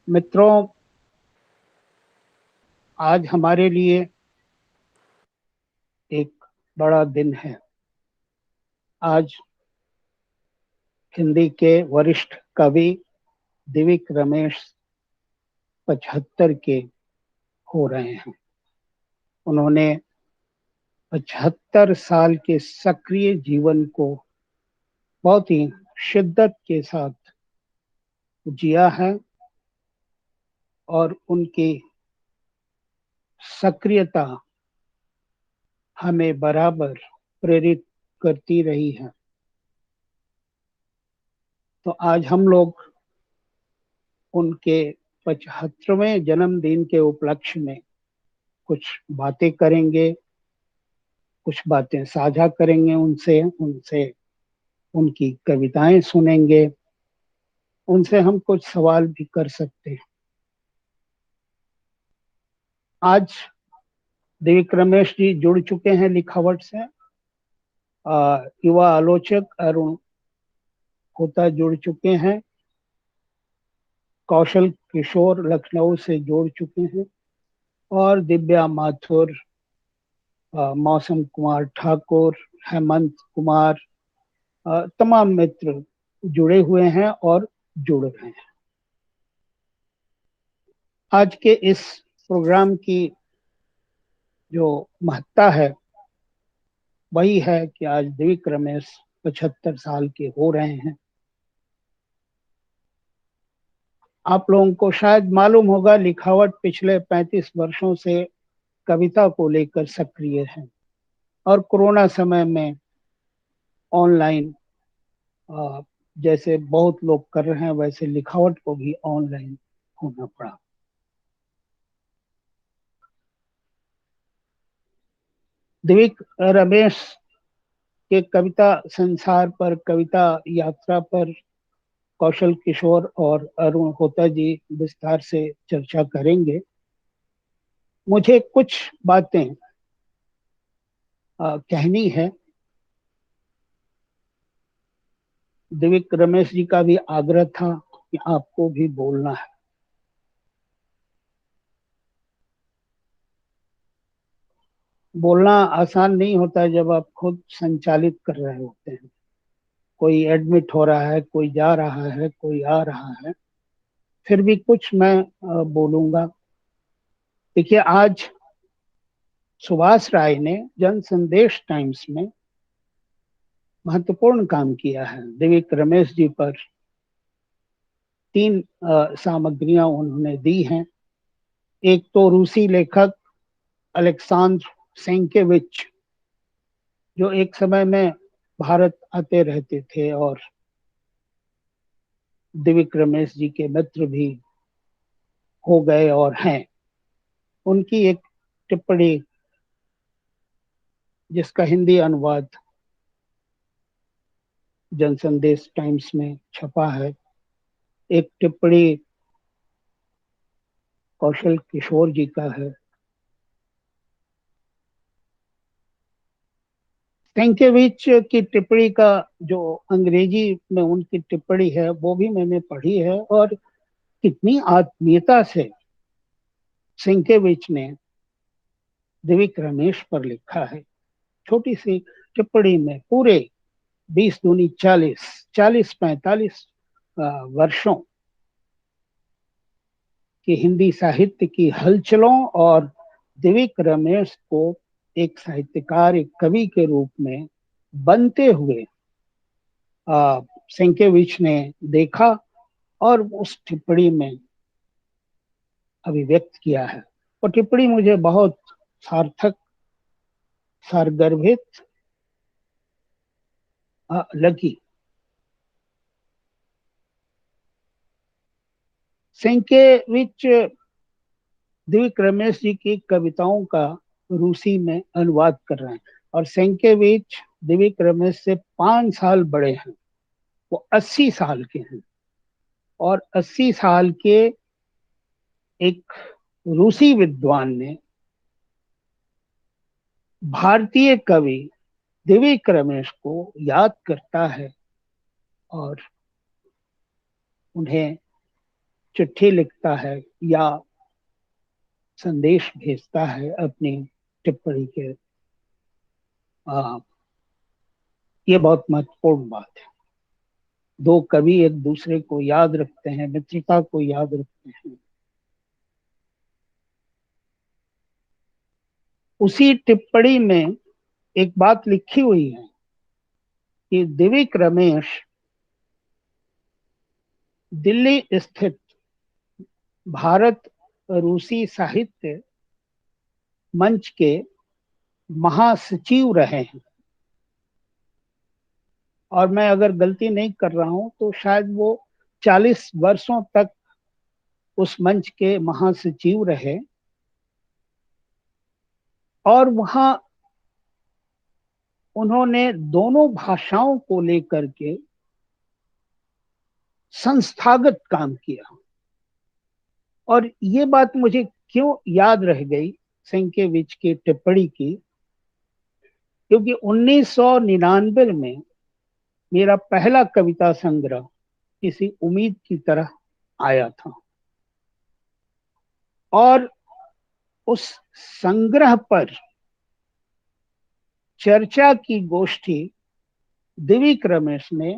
मित्रों, आज हमारे लिए एक बड़ा दिन है। आज हिंदी के वरिष्ठ कवि दिव्यक रमेश 75 के हो रहे हैं। उन्होंने 75 साल के सक्रिय जीवन को बहुत ही शिद्दत के साथ जिया है और उनकी सक्रियता हमें बराबर प्रेरित करती रही है। तो आज हम लोग उनके 75वें जन्मदिन के उपलक्ष्य में कुछ बातें करेंगे, कुछ बातें साझा करेंगे उनसे उनसे उनकी कविताएं सुनेंगे। उनसे हम कुछ सवाल भी कर सकते हैं। आज दिव्यक रमेश जी जुड़ चुके हैं लिखावट से। युवा आलोचक अरुण होता जुड़ चुके हैं। कौशल किशोर लखनऊ से जुड़ चुके हैं और दिव्या माथुर, मौसम कुमार ठाकुर, हेमंत कुमार, तमाम मित्र जुड़े हुए हैं और जुड़ रहे हैं। आज के इस प्रोग्राम की जो महत्ता है वही है कि आज दिव्यक रमेश 75 साल के हो रहे हैं। आप लोगों को शायद मालूम होगा, लिखावट पिछले 35 वर्षों से कविता को लेकर सक्रिय है और कोरोना समय में ऑनलाइन, जैसे बहुत लोग कर रहे हैं वैसे लिखावट को भी ऑनलाइन होना पड़ा। दिव्यक रमेश के कविता संसार पर, कविता यात्रा पर कौशल किशोर और अरुण होता जी विस्तार से चर्चा करेंगे। मुझे कुछ बातें कहनी है। दिव्यक रमेश जी का भी आग्रह था कि आपको भी बोलना है। बोलना आसान नहीं होता जब आप खुद संचालित कर रहे होते हैं। कोई एडमिट हो रहा है, कोई जा रहा है, कोई आ रहा है, फिर भी कुछ मैं बोलूंगा। देखिए, आज सुभाष राय ने जन संदेश टाइम्स में महत्वपूर्ण काम किया है। दिव्यक रमेश जी पर 3 सामग्रियां उन्होंने दी हैं। एक तो रूसी लेखक अलेक्सांद्र सेंकेविच, जो एक समय में भारत आते रहते थे और दिव्यक रमेश जी के मित्र भी हो गए और हैं। उनकी एक टिप्पणी जिसका हिंदी अनुवाद जन संदेश टाइम्स में छपा है, एक टिप्पणी कौशल किशोर जी का है। सेंकेविच की टिप्पणी का जो अंग्रेजी में उनकी टिप्पणी है वो भी मैंने पढ़ी है और कितनी आत्मीयता से सेंकेविच ने दिव्यक रमेश पर लिखा है। छोटी सी टिप्पणी में पूरे 20 दूनी 40, 40-45 वर्षों की हिंदी साहित्य की हलचलों और दिव्यक रमेश को एक साहित्यकार, एक कवि के रूप में बनते हुए सेंकेविच ने देखा और उस टिप्पणी में अभिव्यक्त किया है। वो टिप्पणी मुझे बहुत सार्थक, सारगर्भित लगी। सेंकेविच दिव्यक रमेश जी की कविताओं का रूसी में अनुवाद कर रहे हैं और सेंकेविच दिव्यक रमेश से 5 साल बड़े हैं। वो 80 साल के हैं और 80 साल के एक रूसी विद्वान ने भारतीय कवि दिव्यक रमेश को याद करता है और उन्हें चिट्ठी लिखता है या संदेश भेजता है अपनी टिप्पणी के, आ, ये बहुत महत्वपूर्ण बात है। दो कवि एक दूसरे को याद रखते हैं, मित्रता को याद रखते हैं। उसी टिप्पणी में एक बात लिखी हुई है कि दिविक रमेश दिल्ली स्थित भारत रूसी साहित्य मंच के महासचिव रहे हैं, और मैं अगर गलती नहीं कर रहा हूं तो शायद वो 40 वर्षों तक उस मंच के महासचिव रहे। और वहां उन्होंने दोनों भाषाओं को लेकर के संस्थागत काम किया। और ये बात मुझे क्यों याद रह गई सेंकेविच की टिप्पणी की, क्योंकि 1999 में मेरा पहला कविता संग्रह किसी उम्मीद की तरह आया था, और उस संग्रह पर चर्चा की गोष्ठी दिविक रमेश ने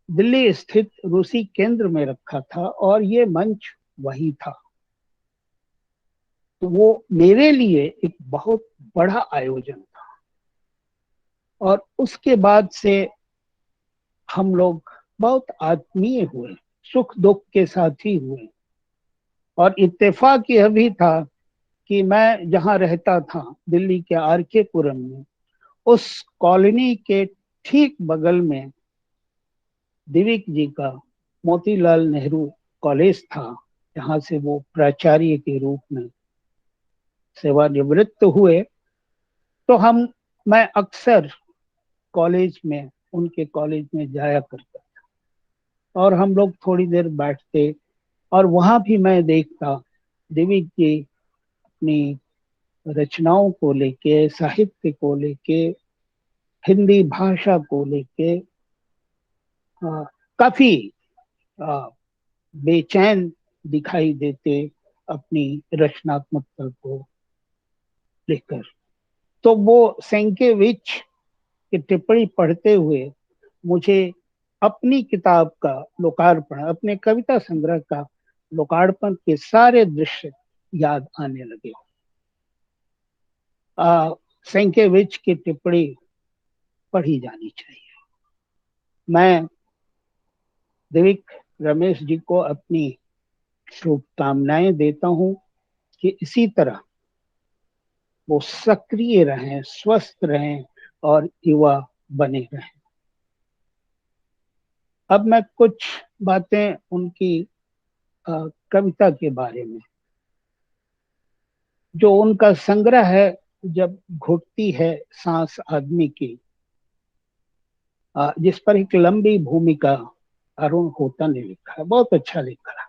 दिल्ली स्थित रूसी केंद्र में रखा था, और ये मंच वही था। तो वो मेरे लिए एक बहुत बड़ा आयोजन था, और उसके बाद से हम लोग बहुत आत्मीय हुए, सुख दुख के साथी हुए। और इत्तेफाक यह भी था कि मैं जहां रहता था दिल्ली के आर के पुरम में, उस कॉलोनी के ठीक बगल में दिविक जी का मोतीलाल नेहरू कॉलेज था, जहां से वो प्राचार्य के रूप में सेवानिवृत्त हुए। तो मैं अक्सर कॉलेज में, उनके कॉलेज में जाया करता, और हम लोग थोड़ी देर बैठते, और वहां भी मैं देखता दिविक जी अपनी रचनाओं को लेके, साहित्य को लेके, हिंदी भाषा को लेके काफी आ, बेचैन दिखाई देते अपनी रचनात्मकता को लेकर। तो वो सेंकेविच की टिप्पणी पढ़ते हुए मुझे अपनी किताब का लोकार्पण, अपने कविता संग्रह का लोकार्पण के सारे दृश्य याद आने लगे। सेंकेविच की टिप्पणी पढ़ी जानी चाहिए। मैं दिविक रमेश जी को अपनी शुभकामनाएं देता हूं कि इसी तरह वो सक्रिय रहें, स्वस्थ रहें और युवा बने रहें। अब मैं कुछ बातें उनकी कविता के बारे में, जो उनका संग्रह है जब घुटती है सांस आदमी की, जिस पर एक लंबी भूमिका अरुण होता ने लिखा है, बहुत अच्छा लिखा है।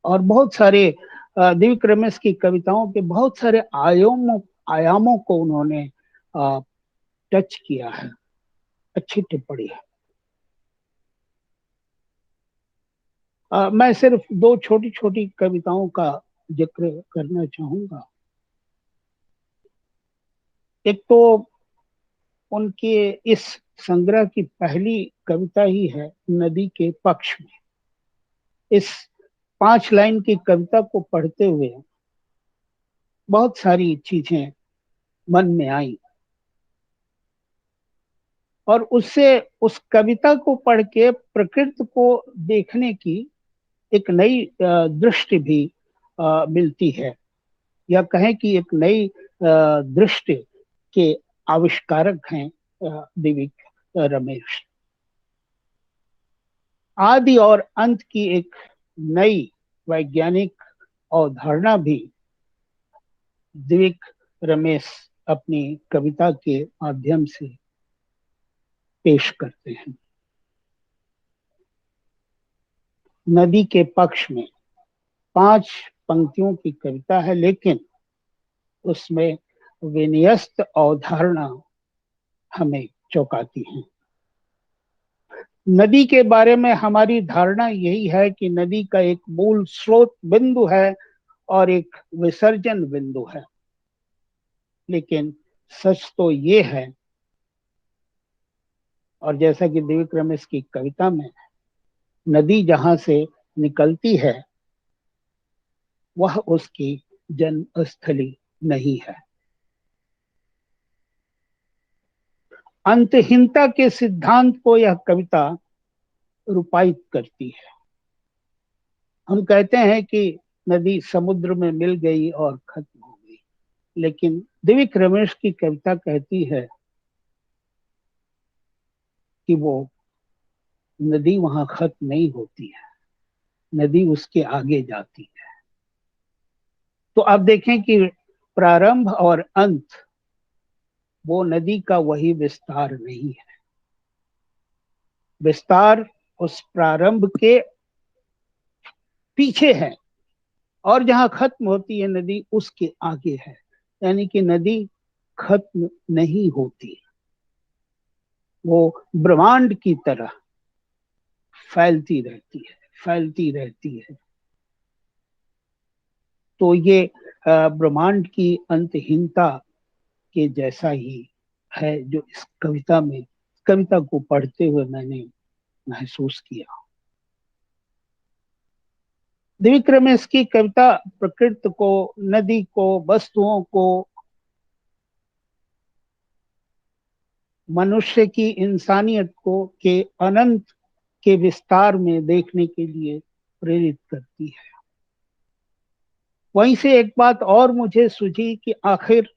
और बहुत सारे दिव्य रमेश की कविताओं के बहुत सारे आयामों को उन्होंने टच किया है। अच्छी टिप्पणी है। मैं सिर्फ दो छोटी छोटी कविताओं का जिक्र करना चाहूंगा। एक तो उनके इस संग्रह की पहली कविता ही है नदी के पक्ष में। इस 5 लाइन की कविता को पढ़ते हुए बहुत सारी चीजें मन में आई, और उससे, उस कविता को पढ़ के प्रकृति को देखने की एक नई दृष्टि भी मिलती है, या कहें कि एक नई दृष्टि के आविष्कारक हैं दिविक रमेश। आदि और अंत की एक नई वैज्ञानिक अवधारणा भी दिविक रमेश अपनी कविता के माध्यम से पेश करते हैं। नदी के पक्ष में 5 पंक्तियों की कविता है, लेकिन उसमें विन्यस्त अवधारणा हमें चौंकाती है। नदी के बारे में हमारी धारणा यही है कि नदी का एक मूल स्रोत बिंदु है और एक विसर्जन बिंदु है, लेकिन सच तो ये है, और जैसा कि त्रिविक्रम की कविता में, नदी जहां से निकलती है वह उसकी जन्मस्थली नहीं है। अंतहीनता के सिद्धांत को यह कविता रूपायित करती है। हम कहते हैं कि नदी समुद्र में मिल गई और खत्म हो गई, लेकिन दिव्य रमेश की कविता कहती है कि वो नदी वहां खत्म नहीं होती है, नदी उसके आगे जाती है। तो आप देखें कि प्रारंभ और अंत वो नदी का वही विस्तार नहीं है। विस्तार उस प्रारंभ के पीछे है, और जहां खत्म होती है नदी उसके आगे है। यानी कि नदी खत्म नहीं होती, वो ब्रह्मांड की तरह फैलती रहती है, फैलती रहती है। तो ये ब्रह्मांड की अंतहीनता के जैसा ही है जो इस कविता को पढ़ते हुए मैंने महसूस किया। त्रिविक्रम की कविता प्रकृति को, नदी को, वस्तुओं को, मनुष्य की इंसानियत को के अनंत के विस्तार में देखने के लिए प्रेरित करती है। वहीं से एक बात और मुझे सूझी कि आखिर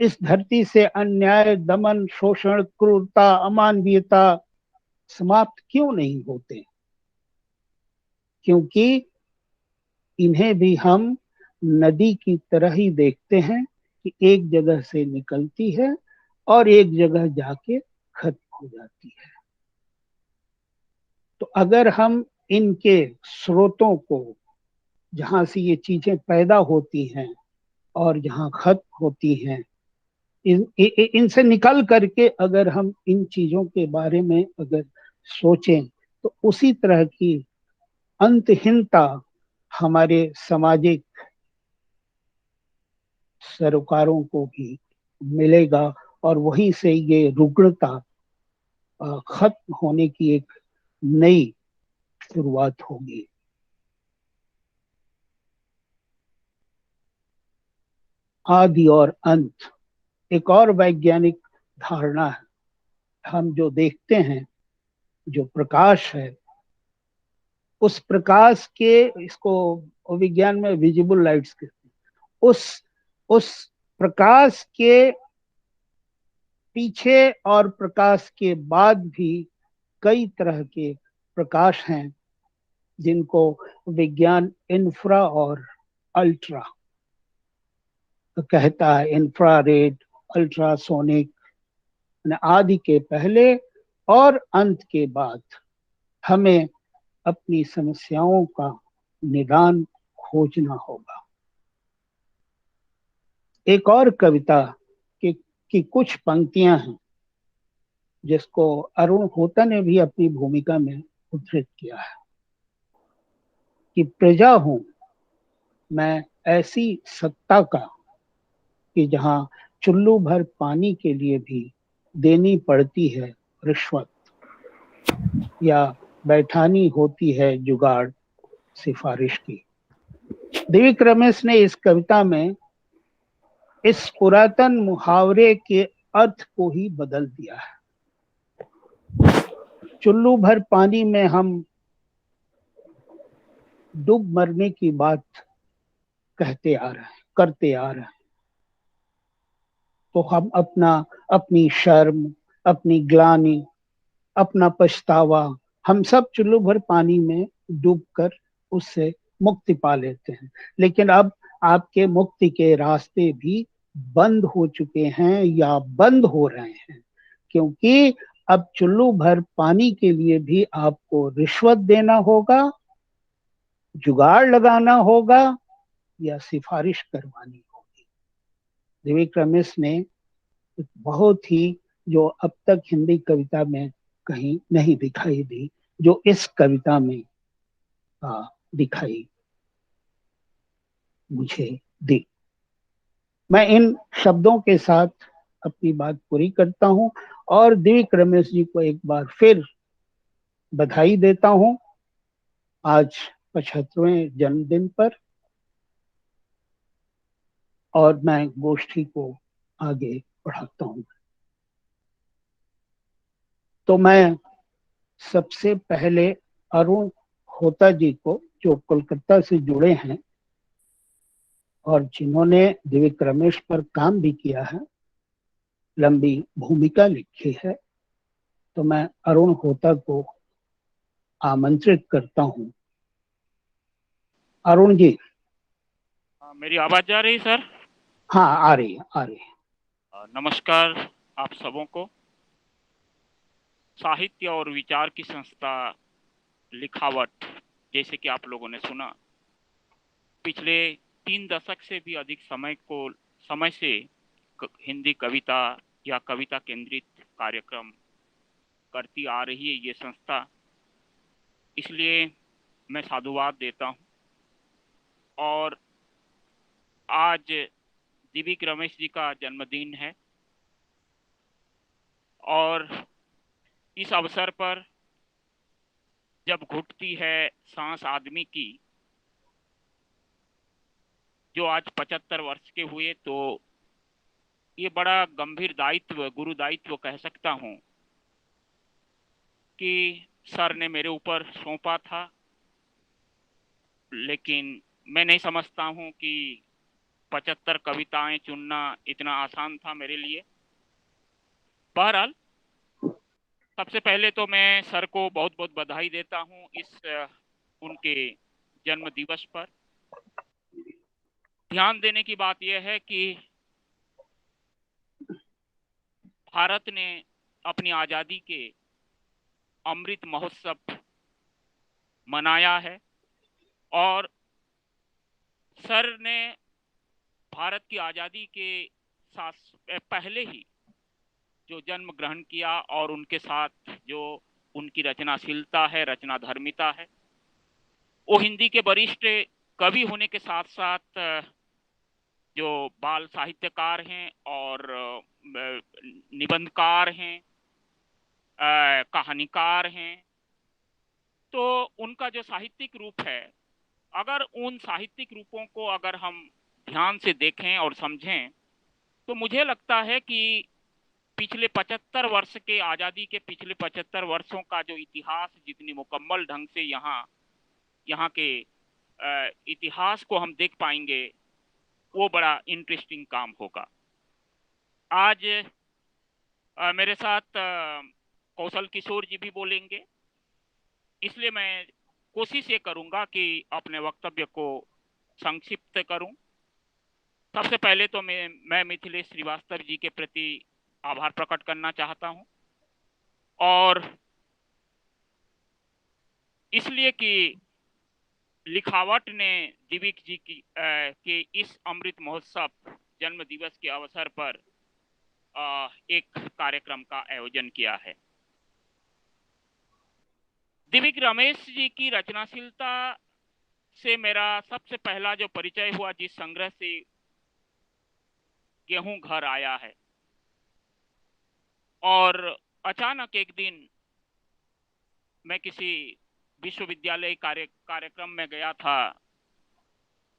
इस धरती से अन्याय, दमन, शोषण, क्रूरता, अमानवीयता समाप्त क्यों नहीं होते? क्योंकि इन्हें भी हम नदी की तरह ही देखते हैं कि एक जगह से निकलती है और एक जगह जाके खत्म हो जाती है। तो अगर हम इनके स्रोतों को, जहां से ये चीजें पैदा होती हैं और जहां खत्म होती हैं, इनसे निकल करके अगर हम इन चीजों के बारे में अगर सोचें, तो उसी तरह की अंतहीनता हमारे सामाजिक सरोकारों को भी मिलेगा, और वहीं से ये रुग्णता खत्म होने की एक नई शुरुआत होगी। आदि और अंत एक और वैज्ञानिक धारणा है। हम जो देखते हैं, जो प्रकाश है, उस प्रकाश के, इसको विज्ञान में विजिबल लाइट्स कहते हैं, उस प्रकाश के पीछे और प्रकाश के बाद भी कई तरह के प्रकाश हैं जिनको विज्ञान इंफ्रा और अल्ट्रा कहता है। इंफ्रारेड, अल्ट्रासोनिक, आदि के पहले और अंत के बाद हमें अपनी समस्याओं का निदान खोजना होगा। एक और कविता की कुछ पंक्तियां हैं जिसको अरुण होता ने भी अपनी भूमिका में उद्धृत किया है कि प्रजा हूं मैं ऐसी सत्ता का कि जहां चुल्लू भर पानी के लिए भी देनी पड़ती है रिश्वत, या बैठानी होती है जुगाड़ सिफारिश की। दिव्य रमेश ने इस कविता में इस पुरातन मुहावरे के अर्थ को ही बदल दिया है। चुल्लू भर पानी में हम डूब मरने की बात कहते आ रहे हैं, करते आ रहे हैं। तो हम अपनी शर्म, अपनी ग्लानि, अपना पछतावा, हम सब चुल्लू भर पानी में डूबकर उससे मुक्ति पा लेते हैं। लेकिन अब आपके मुक्ति के रास्ते भी बंद हो चुके हैं या बंद हो रहे हैं, क्योंकि अब चुल्लू भर पानी के लिए भी आपको रिश्वत देना होगा, जुगाड़ लगाना होगा, या सिफारिश करवानी होगी। दिव्य रमेश ने बहुत ही, जो अब तक हिंदी कविता में कहीं नहीं दिखाई दी जो इस कविता में दिखाई मुझे दी। मैं इन शब्दों के साथ अपनी बात पूरी करता हूं और दिव्य रमेश जी को एक बार फिर बधाई देता हूं आज 75वें जन्मदिन पर। और मैं गोष्ठी को आगे बढ़ाता हूं। तो मैं सबसे पहले अरुण होता जी को, जो कोलकाता से जुड़े हैं और जिन्होंने दिव्य रमेश पर काम भी किया है, लंबी भूमिका लिखी है, तो मैं अरुण होता को आमंत्रित करता हूं। अरुण जी। मेरी आवाज जा रही सर? हाँ, आ रही है, आ रही है। नमस्कार आप सबों को। साहित्य और विचार की संस्था लिखावट, जैसे कि आप लोगों ने सुना, पिछले 3 दशक से भी अधिक समय से हिंदी कविता या कविता केंद्रित कार्यक्रम करती आ रही है ये संस्था। इसलिए मैं साधुवाद देता हूँ। और आज दिव्य रमेश जी का जन्मदिन है और इस अवसर पर जब घुटती है सांस आदमी की, जो आज 75 वर्ष के हुए, तो ये बड़ा गंभीर दायित्व, गुरु दायित्व कह सकता हूँ कि सर ने मेरे ऊपर सौंपा था। लेकिन मैं नहीं समझता हूँ कि 75 कविताएं चुनना इतना आसान था मेरे लिए। बहरहाल, सबसे पहले तो मैं सर को बहुत बहुत बधाई देता हूँ इस उनके जन्म दिवस पर। ध्यान देने की बात यह है कि भारत ने अपनी आज़ादी के अमृत महोत्सव मनाया है और सर ने भारत की आज़ादी के साथ पहले ही जो जन्म ग्रहण किया और उनके साथ जो उनकी रचनाशीलता है, रचनाधर्मिता है, वो हिंदी के वरिष्ठ कवि होने के साथ साथ जो बाल साहित्यकार हैं और निबंधकार हैं, कहानीकार हैं, तो उनका जो साहित्यिक रूप है, अगर उन साहित्यिक रूपों को अगर हम ध्यान से देखें और समझें, तो मुझे लगता है कि पिछले 75 वर्ष के, आज़ादी के पिछले 75 वर्षों का जो इतिहास जितनी मुकम्मल ढंग से यहाँ यहाँ के इतिहास को हम देख पाएंगे, वो बड़ा इंटरेस्टिंग काम होगा। आज मेरे साथ कौशल किशोर जी भी बोलेंगे, इसलिए मैं कोशिश ये करूंगा कि अपने वक्तव्य को संक्षिप्त करूं। सबसे पहले तो मैं मिथिलेश श्रीवास्तव जी के प्रति आभार प्रकट करना चाहता हूं, और इसलिए कि लिखावट ने दिविक जी के इस अमृत महोत्सव जन्म दिवस के अवसर पर एक कार्यक्रम का आयोजन किया है। दिविक रमेश जी की रचनाशीलता से मेरा सबसे पहला जो परिचय हुआ, जिस संग्रह से गेहूं घर आया है, और अचानक एक दिन मैं किसी विश्वविद्यालय कार्यक्रम में गया था,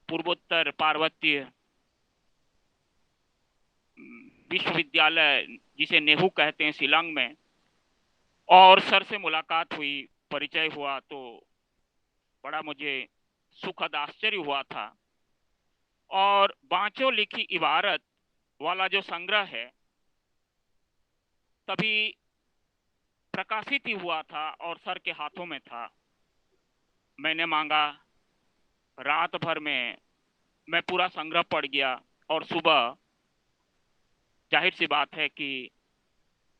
पूर्वोत्तर पार्वत्य विश्वविद्यालय, जिसे नेहरू कहते हैं, शिलांग में, और सर से मुलाकात हुई, परिचय हुआ, तो बड़ा मुझे सुखद आश्चर्य हुआ था। और बांचो लिखी इबारत वाला जो संग्रह है तभी प्रकाशित ही हुआ था और सर के हाथों में था। मैंने मांगा, रात भर में मैं पूरा संग्रह पढ़ गया, और सुबह जाहिर सी बात है कि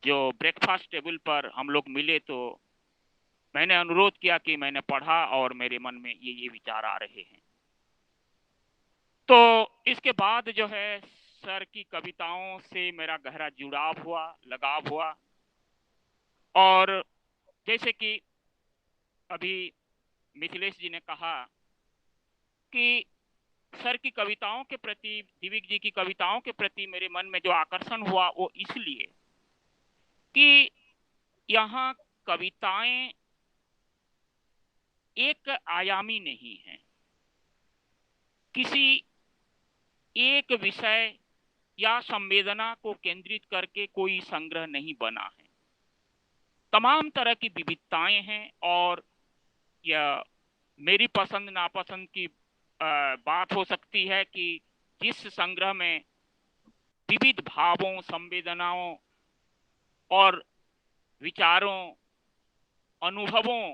जो ब्रेकफास्ट टेबल पर हम लोग मिले, तो मैंने अनुरोध किया कि मैंने पढ़ा और मेरे मन में ये विचार आ रहे हैं। तो इसके बाद जो है सर की कविताओं से मेरा गहरा जुड़ाव हुआ, लगाव हुआ, और जैसे कि अभी मिथिलेश जी ने कहा कि सर की कविताओं के प्रति, दिविक जी की कविताओं के प्रति मेरे मन में जो आकर्षण हुआ वो इसलिए कि यहाँ कविताएं एक आयामी नहीं हैं, किसी एक विषय या संवेदना को केंद्रित करके कोई संग्रह नहीं बना है। तमाम तरह की विविधताएं हैं और यह मेरी पसंद नापसंद की बात हो सकती है कि जिस संग्रह में विविध भावों, संवेदनाओं और विचारों, अनुभवों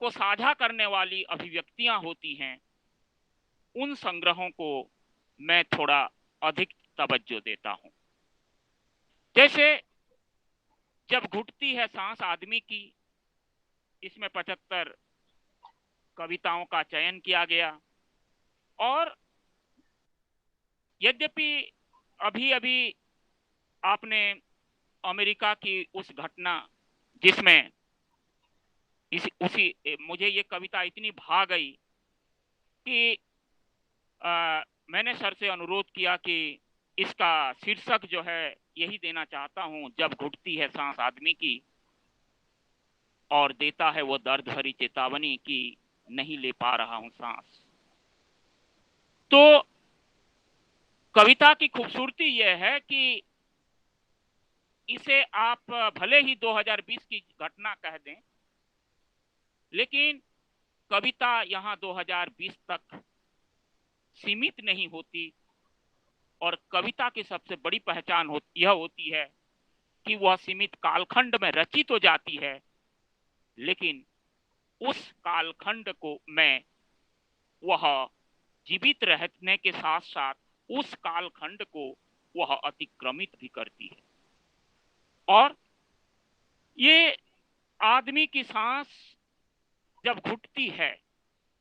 को साझा करने वाली अभिव्यक्तियां होती हैं, उन संग्रहों को मैं थोड़ा अधिक तवज्जो देता हूं। जैसे जब घुटती है सांस आदमी की, इसमें 75 कविताओं का चयन किया गया और यद्यपि अभी अभी आपने अमेरिका की उस घटना जिसमें मुझे ये कविता इतनी भा गई कि मैंने सर से अनुरोध किया कि इसका शीर्षक जो है यही देना चाहता हूं, जब घुटती है सांस आदमी की, और देता है वो दर्द भरी चेतावनी कि नहीं ले पा रहा हूं सांस। तो कविता की खूबसूरती यह है कि इसे आप भले ही 2020 की घटना कह दें, लेकिन कविता यहाँ 2020 तक सीमित नहीं होती और कविता की सबसे बड़ी पहचान यह होती है कि वह सीमित कालखंड में रची तो जाती है, लेकिन उस कालखंड को में वह जीवित रहने के साथ साथ उस कालखंड को वह अतिक्रमित भी करती है। और ये आदमी की सांस जब घुटती है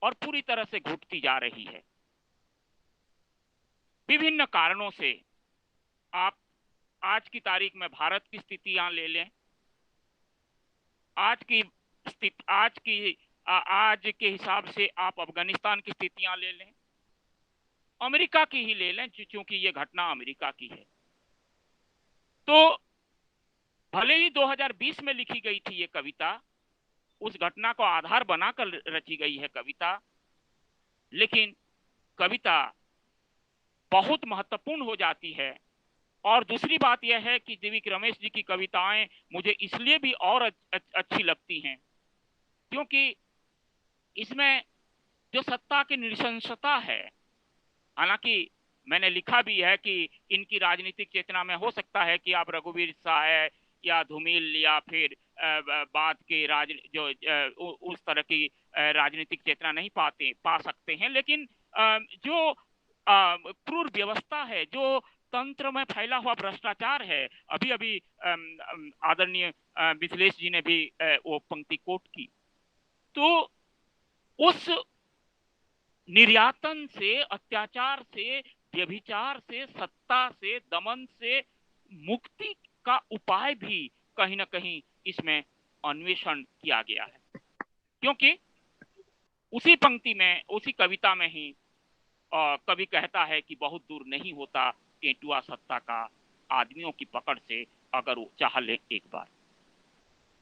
और पूरी तरह से घुटती जा रही है विभिन्न कारणों से, आप आज की तारीख में भारत की स्थितियां ले लें, आज की स्थिति, आज के हिसाब से आप अफगानिस्तान की स्थितियां ले लें, अमेरिका की ही ले लें क्योंकि ये घटना अमेरिका की है। तो भले ही 2020 में लिखी गई थी ये कविता, उस घटना को आधार बनाकर रची गई है कविता, लेकिन कविता बहुत महत्वपूर्ण हो जाती है। और दूसरी बात यह है कि दिविक रमेश जी की कविताएं मुझे इसलिए भी और अच्छी लगती हैं क्योंकि इसमें जो सत्ता की नृशंसता है, हालांकि मैंने लिखा भी है कि इनकी राजनीतिक चेतना में हो सकता है कि आप रघुवीर साय या धूमिल या फिर बाद के जो उस तरह की राजनीतिक चेतना नहीं पा सकते हैं, लेकिन जो क्रूर व्यवस्था है, जो तंत्र में फैला हुआ भ्रष्टाचार है, अभी अभी आदरणीय मिथिलेश जी ने भी वो पंक्ति कोट की, तो उस निर्यातन से, अत्याचार से, व्यभिचार से, सत्ता से, दमन से मुक्ति का उपाय भी कहीं ना कहीं इसमें अन्वेषण किया गया है। क्योंकि उसी पंक्ति में, उसी कविता में ही कवि कहता है कि बहुत दूर नहीं होता टेटुआ सत्ता का आदमियों की पकड़ से अगर वो चाह ले एक बार।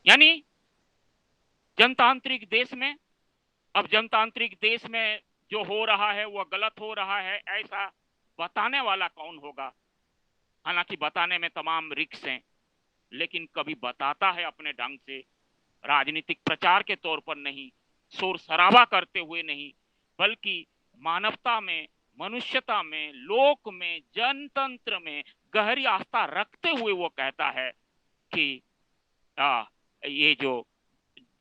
यानी जनतांत्रिक देश में, अब जनतांत्रिक देश में जो हो रहा है वह गलत हो रहा है, ऐसा बताने वाला कौन होगा? हालांकि बताने में तमाम रिक्स हैं, लेकिन कभी बताता है अपने ढंग से, राजनीतिक प्रचार के तौर पर नहीं, शोर शराबा करते हुए नहीं, बल्कि मानवता में, मनुष्यता में, लोक में, जनतंत्र में गहरी आस्था रखते हुए वो कहता है कि ये जो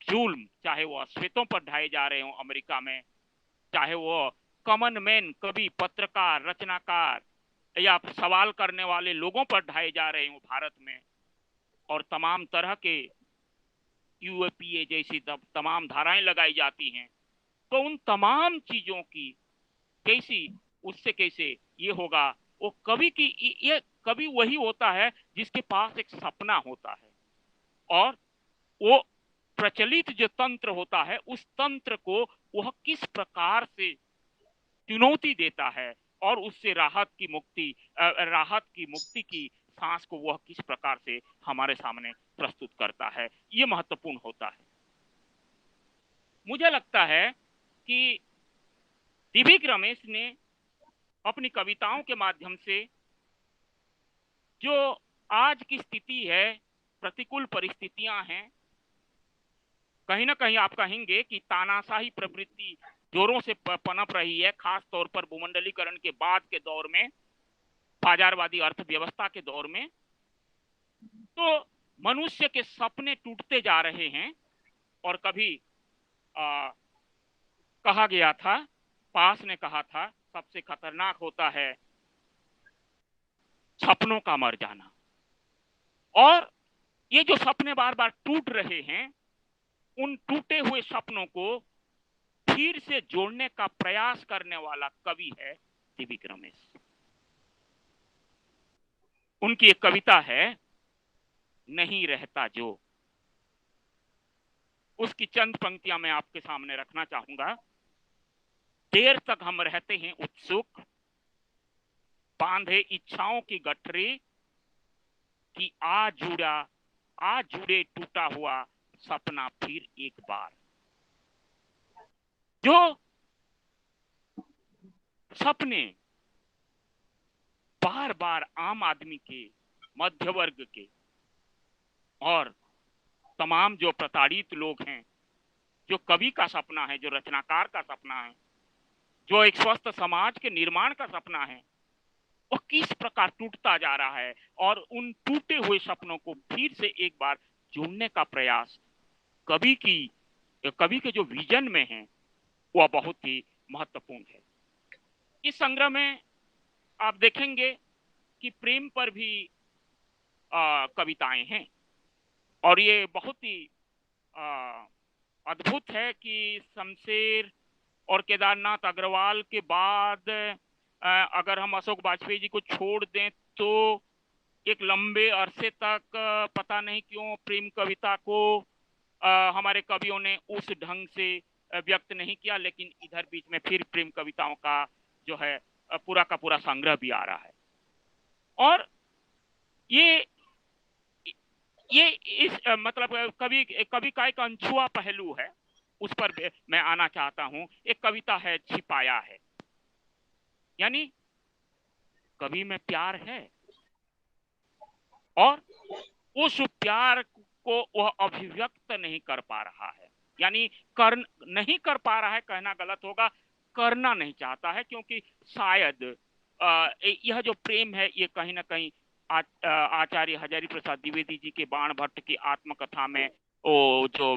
जुल्म, चाहे वो अश्वेतों पर ढाए जा रहे हो अमेरिका में, चाहे वो कॉमन मैन, कवि, पत्रकार, रचनाकार या सवाल करने वाले लोगों पर ढाए जा रहे हो भारत में, और तमाम तरह के यूएपीए जैसी तमाम धाराएं लगाई जाती हैं, तो उन तमाम चीजों की उससे कैसे ये होगा? वो कवि की, ये कवि वही होता है जिसके पास एक सपना होता है और वो प्रचलित जो तंत्र होता है उस तंत्र को वह किस प्रकार से चुनौती देता है और उससे राहत की मुक्ति की सांस को वह किस प्रकार से हमारे सामने प्रस्तुत करता है, ये महत्वपूर्ण होता है। मुझे लगता है कि दिव्यक रमेश ने अपनी कविताओं के माध्यम से जो आज की स्थिति है, प्रतिकूल परिस्थितियां हैं, कहीं ना कहीं आप कहेंगे कि तानाशाही प्रवृत्ति जोरों से पनप रही है, खास तौर पर भूमंडलीकरण के बाद के दौर में, बाजारवादी अर्थव्यवस्था के दौर में। तो मनुष्य के सपने टूटते जा रहे हैं। और कभी कहा गया था, पास ने कहा था, सबसे खतरनाक होता है सपनों का मर जाना। और ये जो सपने बार बार टूट रहे हैं, उन टूटे हुए सपनों को फिर से जोड़ने का प्रयास करने वाला कवि है दिव्यक रमेश। उनकी एक कविता है नहीं रहता जो, उसकी चंद पंक्तियां मैं आपके सामने रखना चाहूंगा। देर तक हम रहते हैं उत्सुक, बांधे इच्छाओं की गठरी, कि आ जुड़े टूटा हुआ सपना फिर एक बार। जो सपने बार बार आम आदमी के, मध्य वर्ग के और तमाम जो प्रताड़ित लोग हैं, जो कवि का सपना है, जो रचनाकार का सपना है, जो एक स्वस्थ समाज के निर्माण का सपना है, वो किस प्रकार टूटता जा रहा है। और उन टूटे हुए सपनों को फिर से एक बार जोड़ने का प्रयास कवि के जो विजन में है, वह बहुत ही महत्वपूर्ण है। इस संग्रह में आप देखेंगे कि प्रेम पर भी कविताएं हैं। और ये बहुत ही अद्भुत है कि शमशेर और केदारनाथ अग्रवाल के बाद अगर हम अशोक वाजपेयी जी को छोड़ दें तो एक लंबे अरसे तक पता नहीं क्यों प्रेम कविता को हमारे कवियों ने उस ढंग से व्यक्त नहीं किया। लेकिन इधर बीच में फिर प्रेम कविताओं का जो है पूरा का पूरा संग्रह भी आ रहा है। और ये इस मतलब कवि का एक अनछुआ पहलू है, उस पर मैं आना चाहता हूं। एक कविता है छिपाया है, यानी कवि में प्यार है और उस प्यार को वह अभिव्यक्त नहीं कर पा रहा है, यानी नहीं कर पा रहा है कहना गलत होगा, करना नहीं चाहता है। क्योंकि शायद यह जो प्रेम है ये कहीं ना कहीं आचार्य हजारी प्रसाद द्विवेदी जी के बाण भट्ट की आत्मकथा में वो जो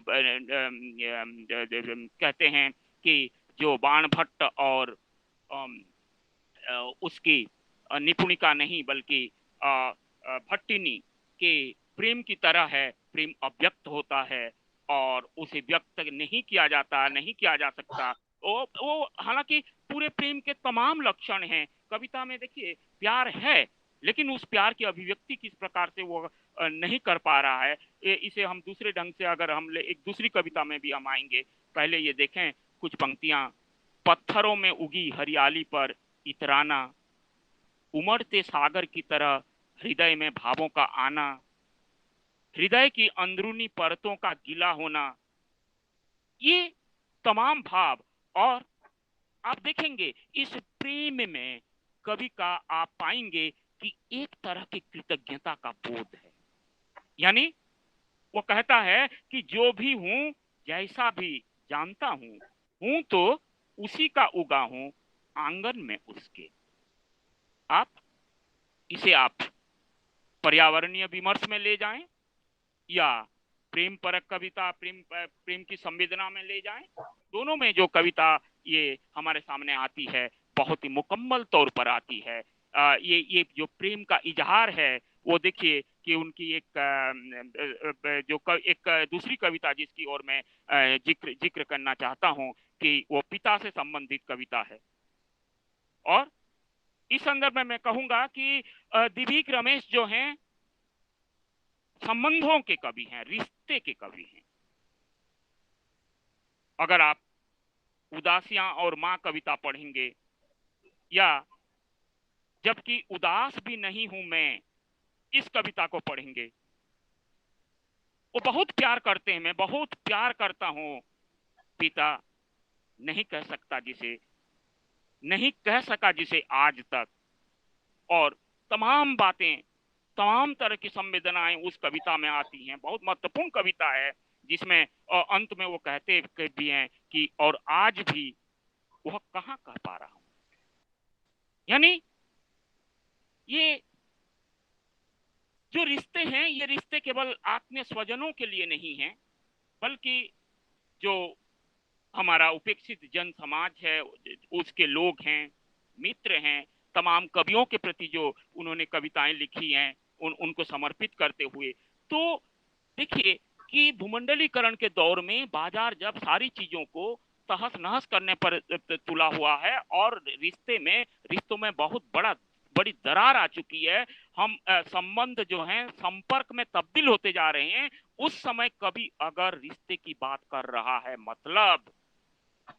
कहते हैं कि जो बाण भट्ट और उसकी निपुणिका नहीं बल्कि भट्टिनी के प्रेम की तरह है। प्रेम अव्यक्त होता है और उसे व्यक्त नहीं किया जा सकता। वो हालांकि पूरे प्रेम के तमाम लक्षण हैं कविता में। देखिए प्यार है, लेकिन उस प्यार की अभिव्यक्ति किस प्रकार से वो नहीं कर पा रहा है। इसे हम दूसरे ढंग से अगर हम एक दूसरी कविता में भी हम आएंगे, पहले ये देखें कुछ पंक्तियां। पत्थरों में उगी हरियाली पर इतराना, उमड़ते सागर की तरह हृदय में भावों का आना, हृदय की अंदरूनी परतों का गीला होना, ये तमाम भाव। और आप देखेंगे इस प्रेम में कवि का आप पाएंगे कि एक तरह की कृतज्ञता का बोध है। यानी वो कहता है कि जो भी हूं, जैसा भी जानता हूं तो उसी का उगा हूं आंगन में उसके। आप पर्यावरणीय विमर्श में ले जाएं या प्रेम परक कविता, प्रेम की संवेदना में ले जाएं, दोनों में जो कविता ये हमारे सामने आती है बहुत ही मुकम्मल तौर पर आती है। ये जो प्रेम का इजहार है वो देखिए कि उनकी एक दूसरी कविता जिसकी ओर मैं जिक्र करना चाहता हूं कि वो पिता से संबंधित कविता है। और इस संदर्भ में मैं कहूंगा कि दिव्यक रमेश जो हैं संबंधों के कवि हैं, रिश्ते के कवि हैं। अगर आप उदासियां और मां कविता पढ़ेंगे, या जबकि उदास भी नहीं हूं मैं, इस कविता को पढ़ेंगे, वो बहुत प्यार करते हैं, मैं बहुत प्यार करता हूं पिता, नहीं कह सकता जिसे, नहीं कह सका जिसे आज तक। और तमाम बातें, तमाम तरह की संवेदनाएं उस कविता में आती हैं। बहुत महत्वपूर्ण कविता है, जिसमें अंत में वो कहते भी हैं कि और आज भी वह कहाँ कह पा रहा हूं। यानी ये जो रिश्ते हैं, ये रिश्ते केवल आत्मीय स्वजनों के लिए नहीं हैं, बल्कि जो हमारा उपेक्षित जन समाज है, उसके लोग हैं, मित्र हैं, तमाम कवियों के प्रति जो उन्होंने कविताएं लिखी हैं, उनको समर्पित करते हुए। तो देखिए कि भूमंडलीकरण के दौर में बाजार जब सारी चीजों को तहस नहस करने पर तुला हुआ है, और रिश्तों में बहुत बड़ी दरार आ चुकी है, हम संबंध जो हैं संपर्क में तब्दील होते जा रहे हैं, उस समय कभी अगर रिश्ते की बात कर रहा है, मतलब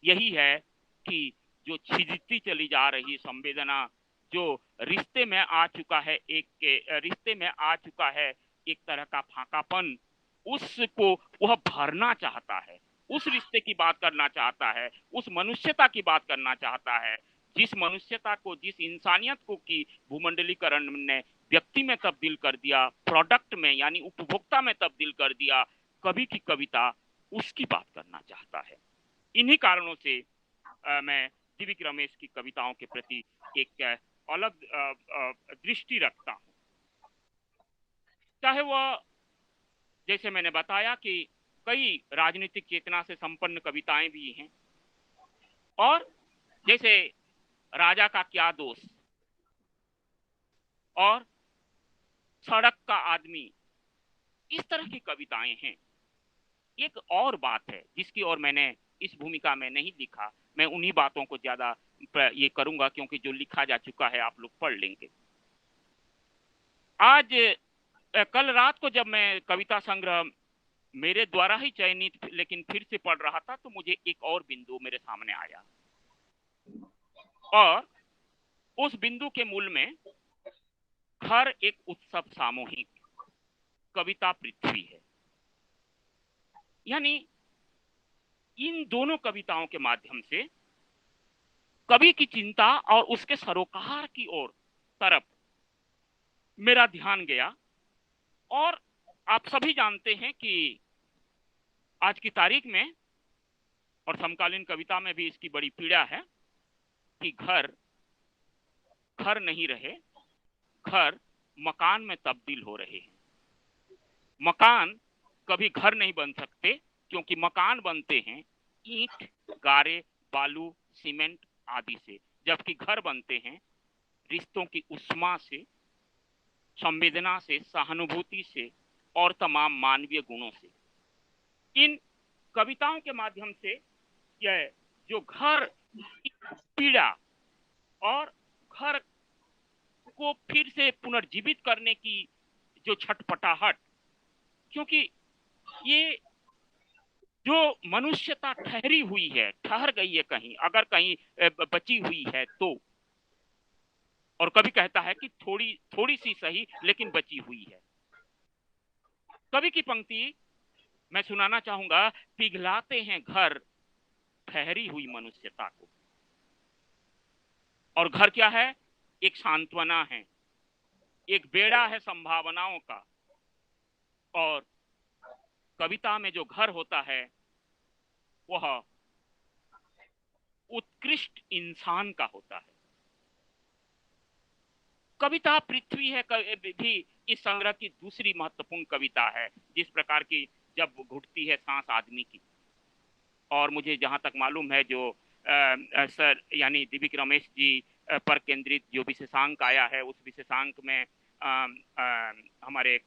यही है कि जो छिजती चली जा रही संवेदना, जो रिश्ते में आ चुका है, रिश्ते में आ चुका है एक तरह का फाकापन, उसको वह भरना चाहता है, उस रिश्ते की बात करना चाहता है, उस मनुष्यता की बात करना चाहता है, जिस मनुष्यता को, जिस इंसानियत को की भूमंडलीकरण ने व्यक्ति में तब्दील कर दिया, प्रोडक्ट में यानी उपभोक्ता में तब्दील कर दिया, कवि की कविता उसकी बात करना चाहता है। इन्हीं कारणों से मैं दिव्य रमेश की कविताओं के प्रति एक अलग दृष्टि रखता हूं। चाहे वह, जैसे मैंने बताया कि कई राजनीतिक चेतना से संपन्न कविताएं भी हैं, और जैसे राजा का क्या दोष और सड़क का आदमी, इस तरह की कविताएं हैं। एक और बात है जिसकी और मैंने इस भूमिका में नहीं लिखा, मैं उन्हीं बातों को ज्यादा ये करूंगा, क्योंकि जो लिखा जा चुका है आप लोग पढ़ लेंगे। आज कल रात को जब मैं कविता संग्रह मेरे द्वारा ही चयनित लेकिन फिर से पढ़ रहा था, तो मुझे एक और बिंदु मेरे सामने आया, और उस बिंदु के मूल में घर एक उत्सव सामूहिक कविता पृथ्वी है। यानी इन दोनों कविताओं के माध्यम से कवि की चिंता और उसके सरोकार की ओर तरफ मेरा ध्यान गया। और आप सभी जानते हैं कि आज की तारीख में और समकालीन कविता में भी इसकी बड़ी पीड़ा है कि घर घर नहीं रहे, घर मकान में तब्दील हो रहे हैं। मकान कभी घर नहीं बन सकते, क्योंकि मकान बनते हैं ईंट, गारे, बालू, सीमेंट आदि से, जबकि घर बनते हैं रिश्तों की उष्मा से, संवेदना से, सहानुभूति से और तमाम मानवीय गुणों से। इन कविताओं के माध्यम से यह जो घर की पीड़ा और घर को फिर से पुनर्जीवित करने की जो छटपटाहट, क्योंकि ये जो मनुष्यता ठहरी हुई है, ठहर गई है कहीं, अगर कहीं बची हुई है तो, और कभी कहता है कि थोड़ी थोड़ी सी सही लेकिन बची हुई है। कवि की पंक्ति मैं सुनाना चाहूंगा, पिघलाते हैं घर ठहरी हुई मनुष्यता को। और घर क्या है? एक सांत्वना है, एक बेड़ा है संभावनाओं का। और कविता में जो घर होता है वह उत्कृष्ट इंसान का होता है। कविता पृथ्वी है भी इस संग्रह की दूसरी महत्वपूर्ण कविता है, जिस प्रकार की जब घुटती है सांस आदमी की। और मुझे जहां तक मालूम है, जो सर यानी दिव्य रमेश जी पर केंद्रित जो विशेषांक आया है, उस विशेषांक में हमारे